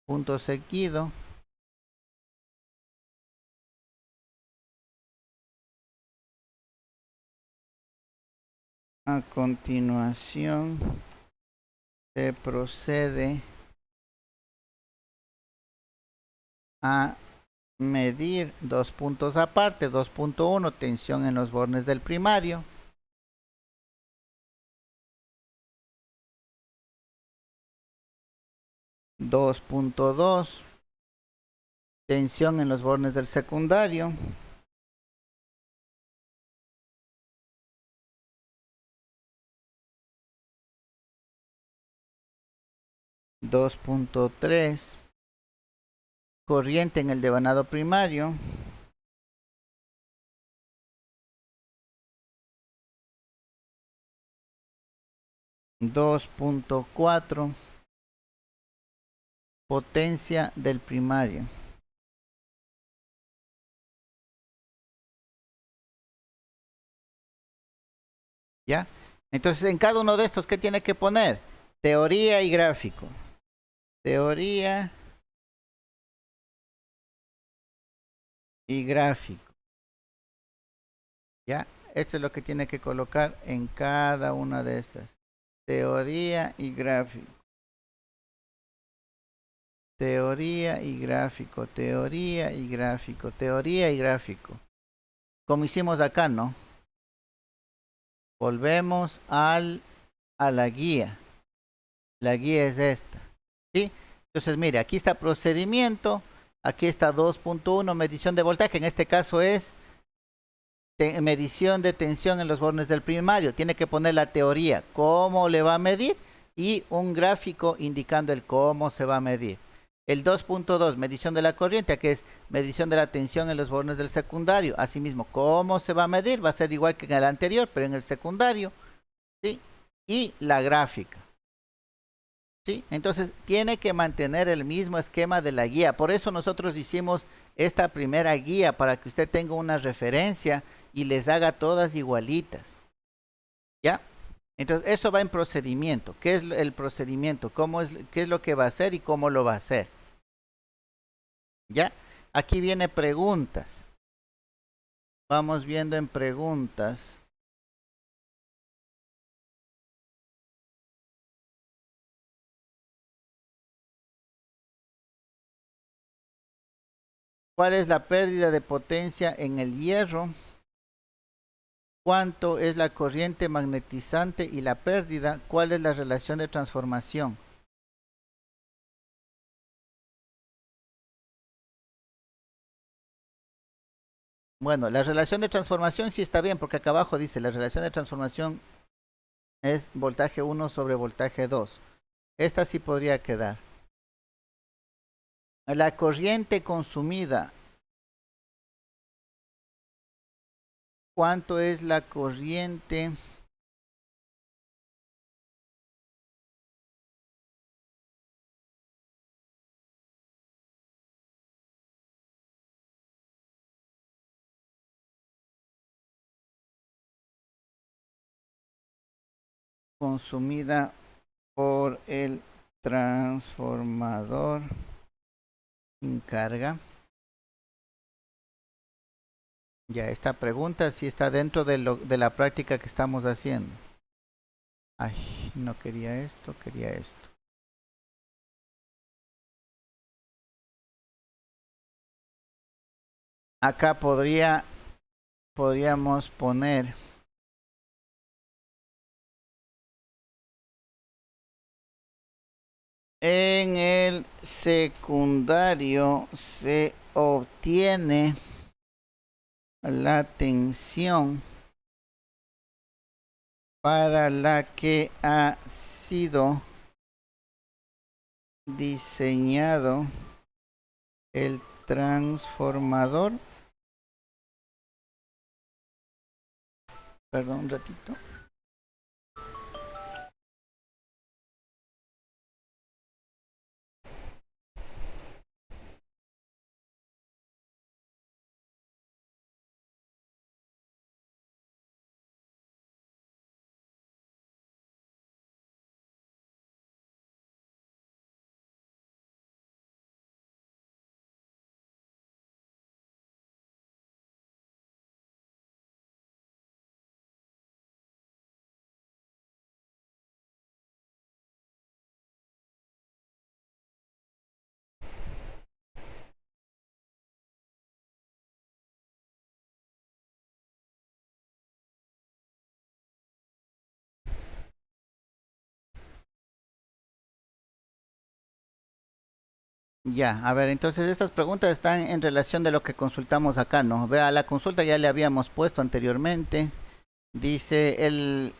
Punto seguido. A continuación se procede a medir dos puntos aparte. 2.1, tensión en los bornes del primario. 2.2, tensión en los bornes del secundario. 2.3, corriente en el devanado primario. 2.4, potencia del primario. ¿Ya? Entonces, en cada uno de estos, ¿qué tiene que poner? Teoría y gráfico. Teoría y gráfico. ¿Ya? Esto es lo que tiene que colocar en cada una de estas. Teoría y gráfico. Teoría y gráfico. Teoría y gráfico. Teoría y gráfico. Como hicimos acá, ¿no? Volvemos a la guía. La guía es esta. ¿Sí? Entonces, mire, aquí está procedimiento. Aquí está 2.1, medición de voltaje. En este caso es medición de tensión en los bornes del primario. Tiene que poner la teoría, cómo le va a medir, y un gráfico indicando el cómo se va a medir. El 2.2, medición de la corriente, que es medición de la tensión en los bornes del secundario. Asimismo, cómo se va a medir, va a ser igual que en el anterior, pero en el secundario. ¿Sí? Y la gráfica. ¿Sí? Entonces, tiene que mantener el mismo esquema de la guía. Por eso nosotros hicimos esta primera guía, para que usted tenga una referencia y les haga todas igualitas. ¿Ya? Entonces, eso va en procedimiento. ¿Qué es el procedimiento? ¿Qué es lo que va a hacer y cómo lo va a hacer? ¿Ya? Aquí viene preguntas. Vamos viendo en preguntas. ¿Cuál es la pérdida de potencia en el hierro? ¿Cuánto es la corriente magnetizante y la pérdida? ¿Cuál es la relación de transformación? Bueno, la relación de transformación sí está bien, porque acá abajo dice la relación de transformación es voltaje 1 sobre voltaje 2. Esta sí podría quedar. La corriente consumida. ¿Cuánto es la corriente consumida por el transformador sin carga. Ya, esta pregunta sí está dentro de la práctica que estamos haciendo. Ay, no quería esto, quería esto. Acá podríamos poner en el secundario se obtiene la tensión para la que ha sido diseñado el transformador. Perdón un ratito. Ya, a ver, entonces estas preguntas están en relación de lo que consultamos acá, ¿no? Vea, la consulta ya le habíamos puesto anteriormente. Dice, en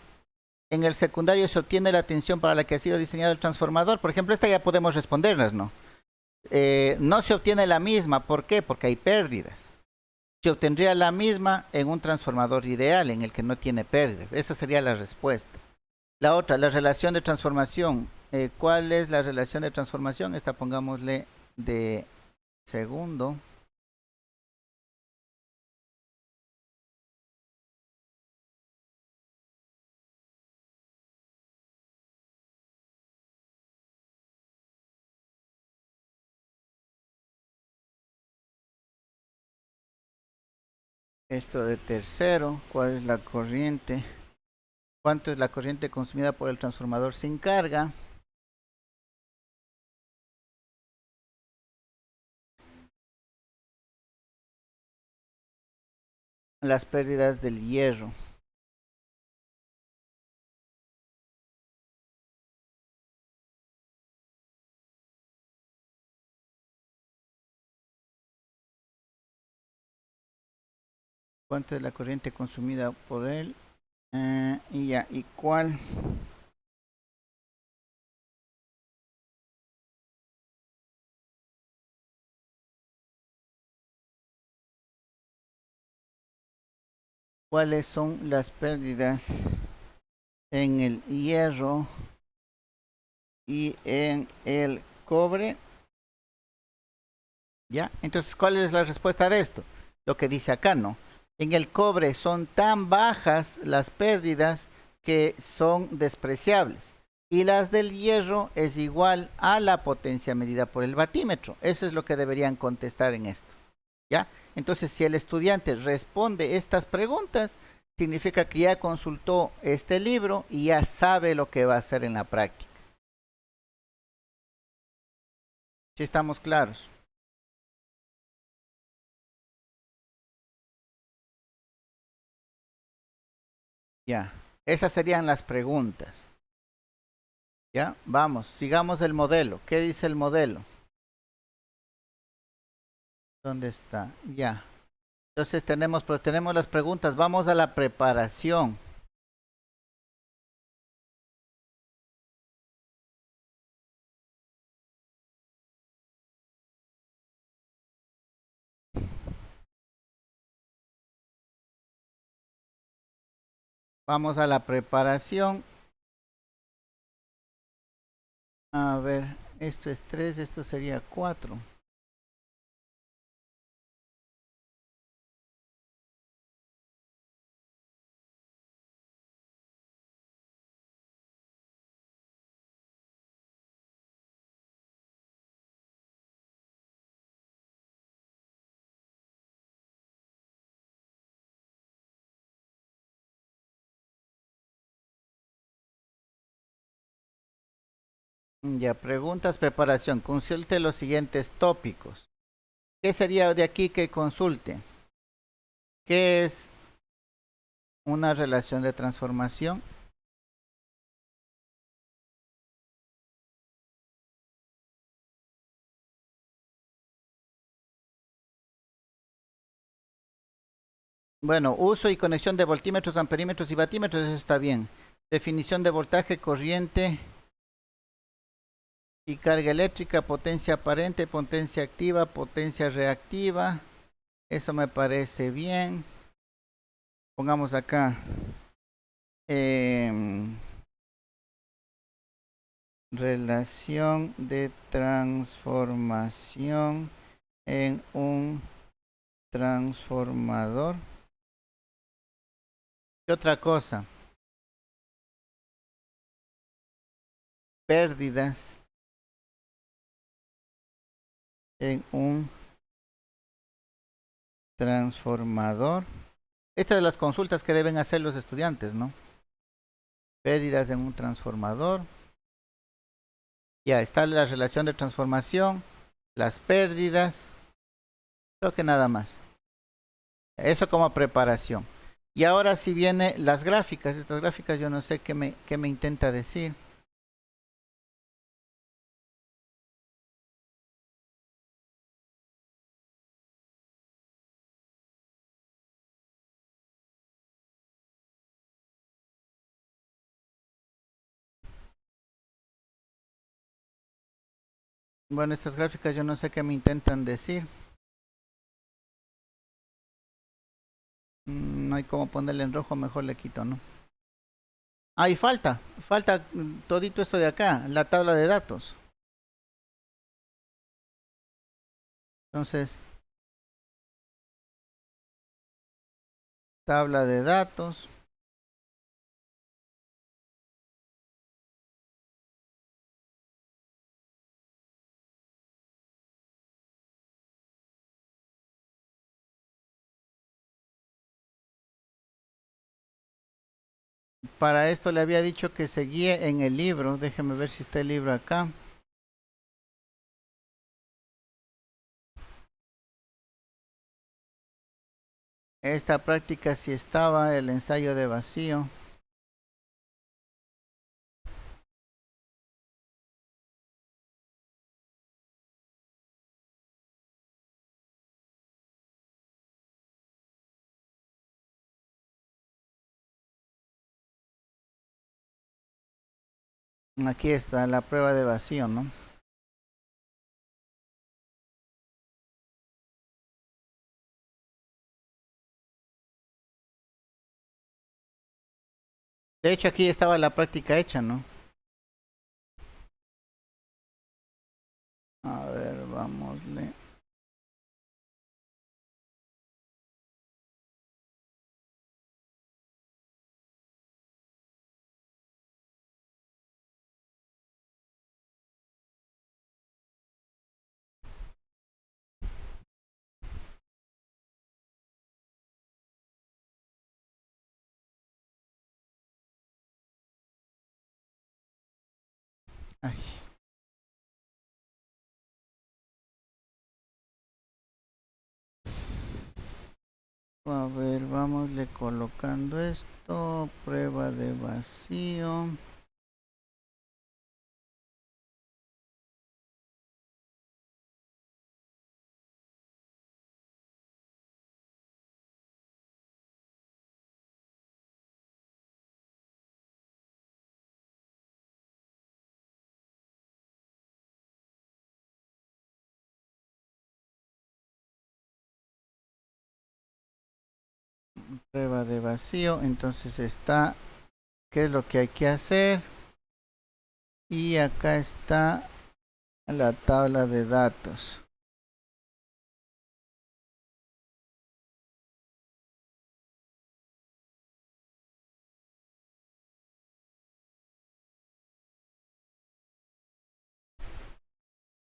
el secundario se obtiene la tensión para la que ha sido diseñado el transformador. Por ejemplo, esta ya podemos responderlas, ¿no? No se obtiene la misma, ¿por qué? Porque hay pérdidas. Se obtendría la misma en un transformador ideal, en el que no tiene pérdidas. Esa sería la respuesta. La otra, la relación de transformación. ¿Cuál es la relación de transformación? Esta pongámosle de segundo. Esto de tercero, ¿cuál es la corriente? ¿Cuánto es la corriente consumida por el transformador sin carga? Las pérdidas del hierro. ¿Cuánto es la corriente consumida por él? Y ya, ¿y cuáles son las pérdidas en el hierro y en el cobre? ¿Ya? Entonces, ¿cuál es la respuesta de esto? Lo que dice acá, ¿no? En el cobre son tan bajas las pérdidas que son despreciables. Y las del hierro es igual a la potencia medida por el batímetro. Eso es lo que deberían contestar en esto. ¿Ya? Entonces, si el estudiante responde estas preguntas, significa que ya consultó este libro y ya sabe lo que va a hacer en la práctica. ¿Sí estamos claros? Ya. Esas serían las preguntas. Ya, vamos, sigamos el modelo. ¿Qué dice el modelo? ¿Dónde está? Ya. Entonces tenemos las preguntas. Vamos a la preparación. Vamos a la preparación. A ver, esto es 3, esto sería 4. Ya, preguntas, preparación. Consulte los siguientes tópicos. ¿Qué sería de aquí que consulte? ¿Qué es una relación de transformación? Bueno, uso y conexión de voltímetros, amperímetros y batímetros, eso está bien. Definición de voltaje, corriente y carga eléctrica, potencia aparente, potencia activa, potencia reactiva. Eso me parece bien. Pongamos acá. em, Relación de transformación en un transformador. ¿Qué otra cosa? Pérdidas en un transformador. Estas son las consultas que deben hacer los estudiantes, ¿no? Pérdidas en un transformador. Ya está la relación de transformación, las pérdidas. Creo que nada más. Eso como preparación. Y ahora si viene las gráficas. Estas gráficas yo no sé qué me intenta decir. Bueno, estas gráficas yo no sé qué me intentan decir. No hay cómo ponerle en rojo, mejor le quito, ¿no? Ah, y falta todito esto de acá, la tabla de datos. Entonces, tabla de datos. Para esto le había dicho que se guíe en el libro. Déjeme ver si está el libro acá. Esta práctica sí estaba, el ensayo de vacío. Aquí está la prueba de vacío, ¿no? De hecho, aquí estaba la práctica hecha, ¿no? A ver, vámosle. Ay, a ver, vámosle colocando esto. Prueba de vacío. Prueba de vacío. Entonces está qué es lo que hay que hacer. Y acá está la tabla de datos.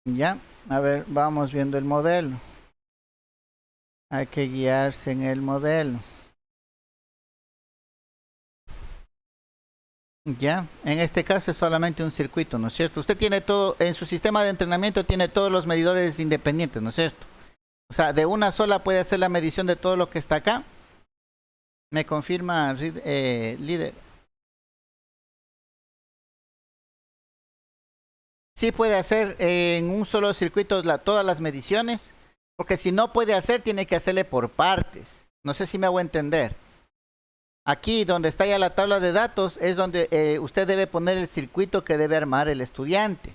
Ya, a ver, vamos viendo el modelo. Hay que guiarse en el modelo. Ya, en este caso es solamente un circuito, ¿no es cierto? Usted tiene todo, en su sistema de entrenamiento tiene todos los medidores independientes, ¿no es cierto? O sea, de una sola puede hacer la medición de todo lo que está acá. Me confirma, líder. Sí puede hacer en un solo circuito todas las mediciones, porque si no puede hacer, tiene que hacerle por partes. No sé si me hago entender. Aquí donde está ya la tabla de datos es donde usted debe poner el circuito que debe armar el estudiante.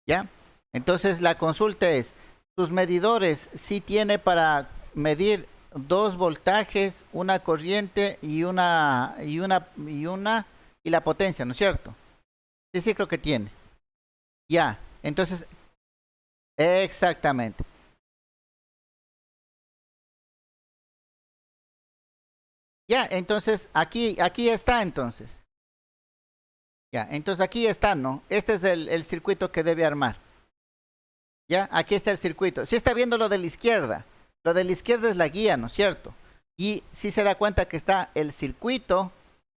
¿Ya? Entonces la consulta es, sus medidores sí tiene para medir dos voltajes, una corriente y la potencia, ¿no es cierto? Sí, sí creo que tiene. Ya, entonces, exactamente. Ya, entonces aquí está entonces. Ya, entonces aquí está, ¿no? Este es el circuito que debe armar. Ya, aquí está el circuito. Si está viendo lo de la izquierda, lo de la izquierda es la guía, ¿no es cierto? Y si se da cuenta que está el circuito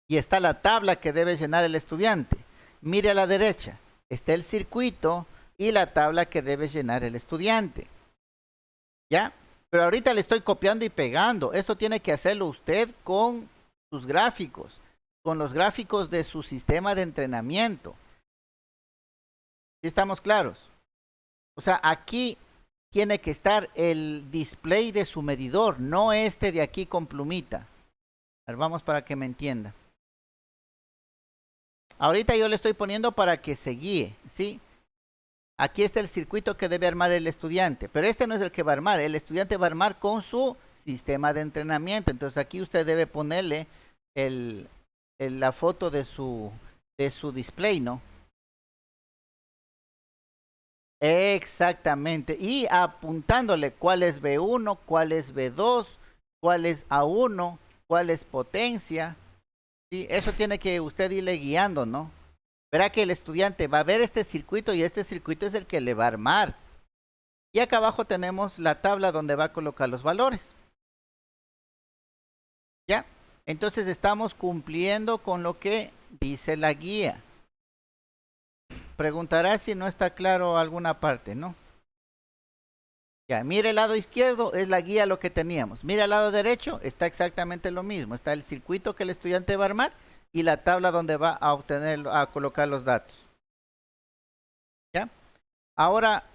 y está la tabla que debe llenar el estudiante. Mire a la derecha, está el circuito y la tabla que debe llenar el estudiante. ¿Ya? Pero ahorita le estoy copiando y pegando. Esto tiene que hacerlo usted con sus gráficos, con los gráficos de su sistema de entrenamiento. ¿Sí estamos claros? O sea, aquí tiene que estar el display de su medidor, no este de aquí con plumita. A ver, vamos para que me entienda. Ahorita yo le estoy poniendo para que se guíe, ¿sí? Aquí está el circuito que debe armar el estudiante, pero este no es el que va a armar, el estudiante va a armar con su sistema de entrenamiento. Entonces aquí usted debe ponerle el, la foto de su display, ¿no? Exactamente. Y apuntándole cuál es B1, cuál es B2, cuál es A1, cuál es potencia. Sí, eso tiene que usted irle guiando, ¿no? Verá que el estudiante va a ver este circuito y este circuito es el que le va a armar. Y acá abajo tenemos la tabla donde va a colocar los valores. ¿Ya? Entonces estamos cumpliendo con lo que dice la guía. Preguntará si no está claro alguna parte, ¿no? Ya, mire el lado izquierdo, es la guía lo que teníamos. Mire al lado derecho, está exactamente lo mismo. Está el circuito que el estudiante va a armar y la tabla donde va a obtener, a colocar los datos. ¿Ya? Ahora,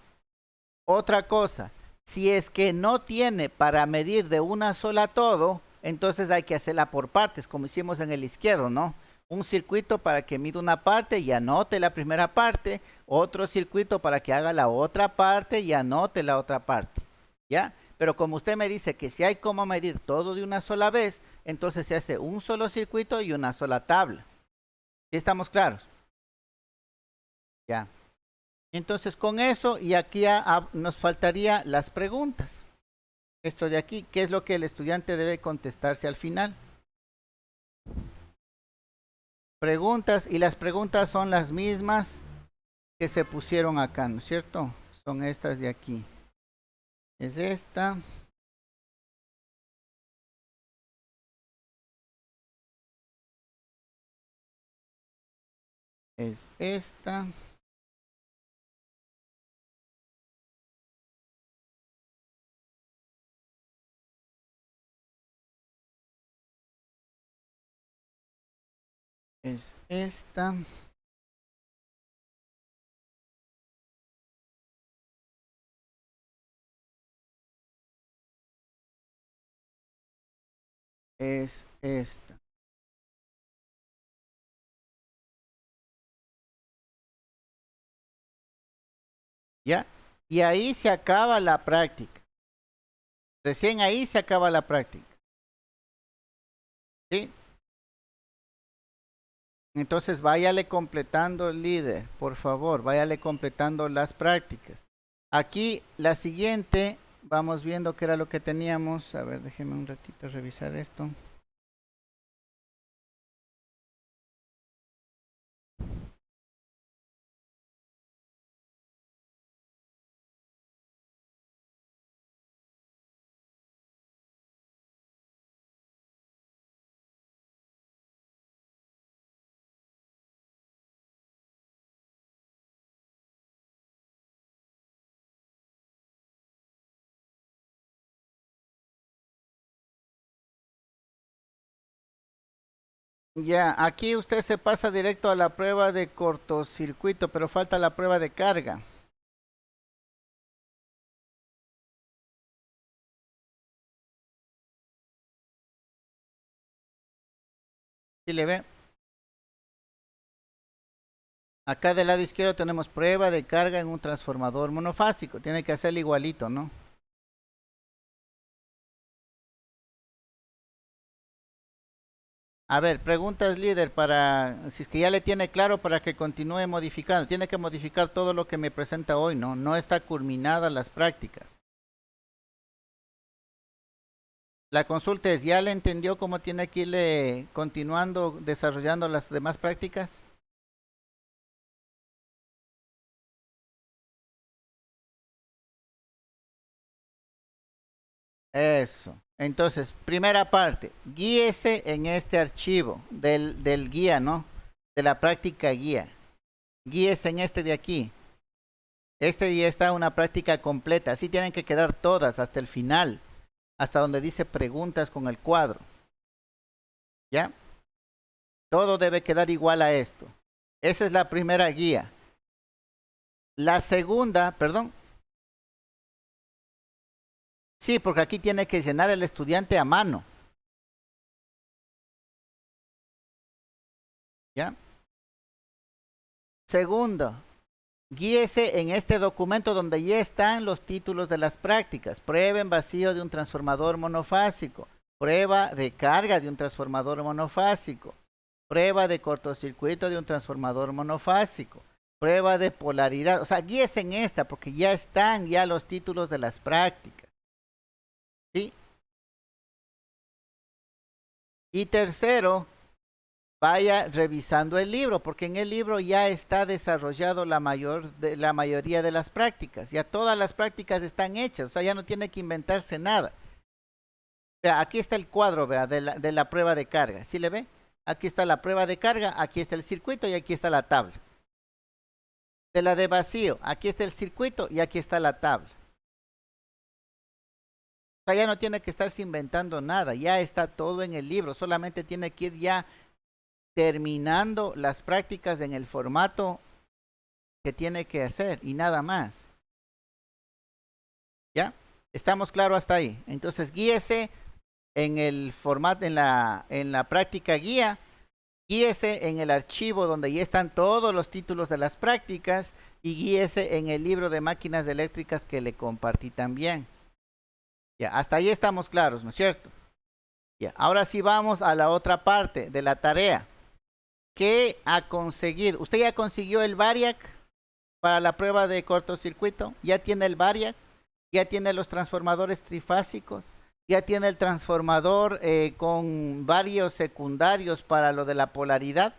otra cosa. Si es que no tiene para medir de una sola todo, entonces hay que hacerla por partes, como hicimos en el izquierdo, ¿no? Un circuito para que mida una parte y anote la primera parte, otro circuito para que haga la otra parte y anote la otra parte, ¿ya? Pero como usted me dice que si hay cómo medir todo de una sola vez, entonces se hace un solo circuito y una sola tabla. ¿Sí estamos claros? Ya. Entonces con eso y aquí nos faltaría las preguntas. Esto de aquí, ¿qué es lo que el estudiante debe contestarse al final? Preguntas, y las preguntas son las mismas que se pusieron acá, ¿no es cierto? Son estas de aquí. Es esta. Es esta. Es esta. Es esta. ¿Ya? Y ahí se acaba la práctica. Recién ahí se acaba la práctica. ¿Sí? Entonces váyale completando el líder, por favor, váyale completando las prácticas. Aquí la siguiente, vamos viendo qué era lo que teníamos. A ver, déjeme un ratito revisar esto. Ya, aquí usted se pasa directo a la prueba de cortocircuito, pero falta la prueba de carga. ¿Sí le ve? Acá del lado izquierdo tenemos prueba de carga en un transformador monofásico. Tiene que hacerlo igualito, ¿no? A ver, preguntas líder para, si es que ya le tiene claro para que continúe modificando. Tiene que modificar todo lo que me presenta hoy, ¿no? No está culminada las prácticas. La consulta es, ¿ya le entendió cómo tiene que irle continuando desarrollando las demás prácticas? Eso. Entonces, primera parte, guíese en este archivo del guía, ¿no? De la práctica guía. Guíese en este de aquí. Este ya está una práctica completa. Así tienen que quedar todas hasta el final, hasta donde dice preguntas con el cuadro. ¿Ya? Todo debe quedar igual a esto. Esa es la primera guía. La segunda, perdón. Sí, porque aquí tiene que llenar el estudiante a mano. ¿Ya? Segundo, guíese en este documento donde ya están los títulos de las prácticas. Prueba en vacío de un transformador monofásico. Prueba de carga de un transformador monofásico. Prueba de cortocircuito de un transformador monofásico. Prueba de polaridad. O sea, guíese en esta porque ya están ya los títulos de las prácticas. ¿Sí? Y tercero, vaya revisando el libro, porque en el libro ya está desarrollado la mayoría de las prácticas, ya todas las prácticas están hechas, o sea, ya no tiene que inventarse nada. Vea, aquí está el cuadro, vea, de la prueba de carga, ¿sí le ve? Aquí está la prueba de carga, aquí está el circuito y aquí está la tabla. De la de vacío, aquí está el circuito y aquí está la tabla. O sea, ya no tiene que estarse inventando nada, ya está todo en el libro, solamente tiene que ir ya terminando las prácticas en el formato que tiene que hacer y nada más. ¿Ya? ¿Estamos claros hasta ahí? Entonces guíese en el formato, en la práctica guía, guíese en el archivo donde ya están todos los títulos de las prácticas y guíese en el libro de máquinas eléctricas que le compartí también. Ya, hasta ahí estamos claros, ¿no es cierto? Ya, ahora sí vamos a la otra parte de la tarea. ¿Qué ha conseguido? ¿Usted ya consiguió el VARIAC para la prueba de cortocircuito? ¿Ya tiene el VARIAC? ¿Ya tiene los transformadores trifásicos? ¿Ya tiene el transformador con varios secundarios para lo de la polaridad?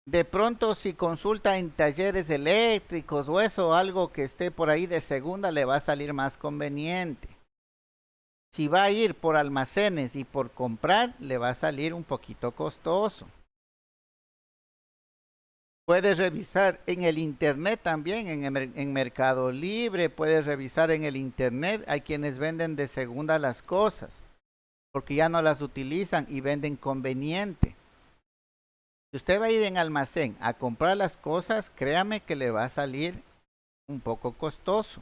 De pronto, si consulta en talleres eléctricos o eso, algo que esté por ahí de segunda, le va a salir más conveniente. Si va a ir por almacenes y por comprar, le va a salir un poquito costoso. Puedes revisar en el internet también, en Mercado Libre, puedes revisar en el internet. Hay quienes venden de segunda las cosas, porque ya no las utilizan y venden conveniente. Si usted va a ir en almacén a comprar las cosas, créame que le va a salir un poco costoso.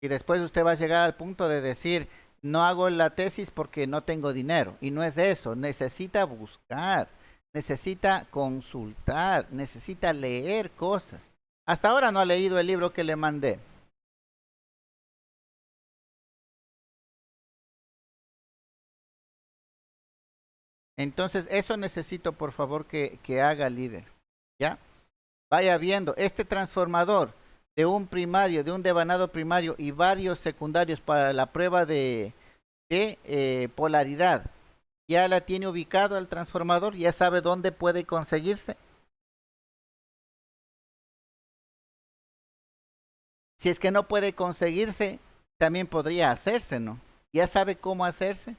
Y después usted va a llegar al punto de decir, no hago la tesis porque no tengo dinero. Y no es eso, necesita buscar, necesita consultar, necesita leer cosas. Hasta ahora no ha leído el libro que le mandé. Entonces, eso necesito por favor que haga líder. ¿Ya? Vaya viendo, este transformador de un primario, de un devanado primario y varios secundarios para la prueba de polaridad. Ya la tiene ubicado el transformador, ya sabe dónde puede conseguirse. Si es que no puede conseguirse, también podría hacerse, ¿no? Ya sabe cómo hacerse.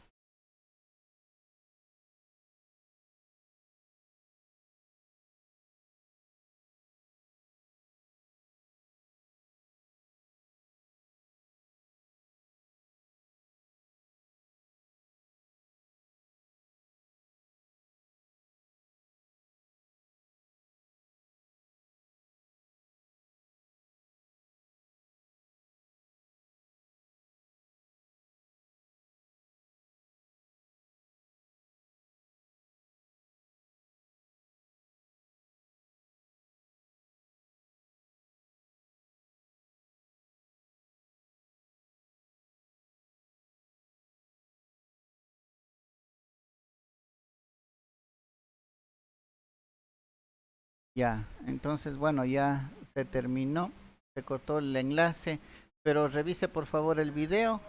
Ya, entonces bueno, ya se terminó, se cortó el enlace, pero revise por favor el video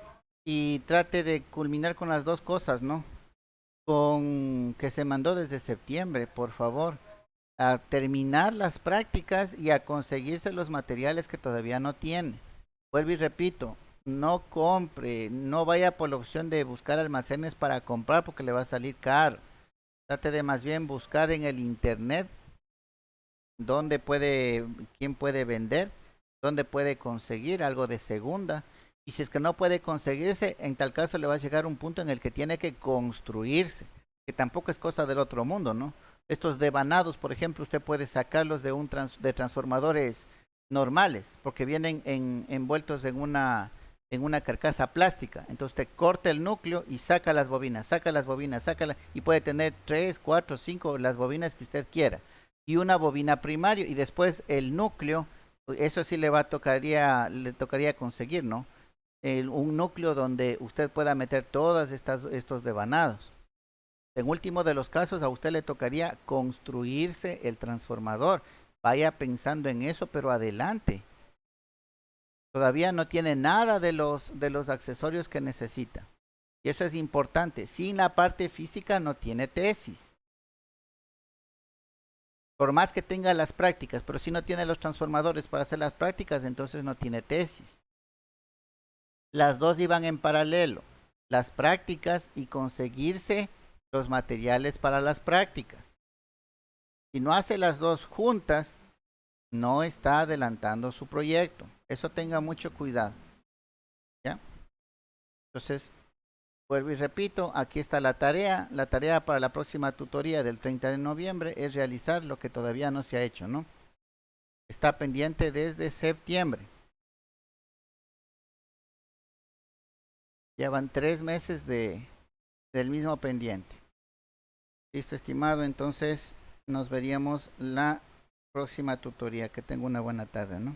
y trate de culminar con las dos cosas, ¿no? Con que se mandó desde septiembre, por favor, a terminar las prácticas y a conseguirse los materiales que todavía no tiene. Vuelvo y repito, no compre, no vaya por la opción de buscar almacenes para comprar porque le va a salir caro. Trate de más bien buscar en el internet dónde puede, quién puede vender, dónde puede conseguir algo de segunda. Y si es que no puede conseguirse, en tal caso le va a llegar un punto en el que tiene que construirse, que tampoco es cosa del otro mundo, ¿no? Estos devanados, por ejemplo, usted puede sacarlos de de transformadores normales, porque vienen envueltos en una carcasa plástica. Entonces usted corta el núcleo y saca las bobinas, y puede tener 3, 4, 5 las bobinas que usted quiera y una bobina primario y después el núcleo, eso sí le tocaría conseguir, ¿no? Un núcleo donde usted pueda meter todas estos devanados. En último de los casos, a usted le tocaría construirse el transformador. Vaya pensando en eso, pero adelante. Todavía no tiene nada de los accesorios que necesita. Y eso es importante. Sin la parte física no tiene tesis. Por más que tenga las prácticas, pero si no tiene los transformadores para hacer las prácticas, entonces no tiene tesis. Las dos iban en paralelo, las prácticas y conseguirse los materiales para las prácticas. Si no hace las dos juntas, no está adelantando su proyecto. Eso tenga mucho cuidado. ¿Ya? Entonces, vuelvo y repito, aquí está la tarea. La tarea para la próxima tutoría del 30 de noviembre es realizar lo que todavía no se ha hecho, ¿no? Está pendiente desde septiembre. Llevan 3 meses del mismo pendiente. Listo, estimado. Entonces nos veríamos la próxima tutoría. Que tenga una buena tarde, ¿no?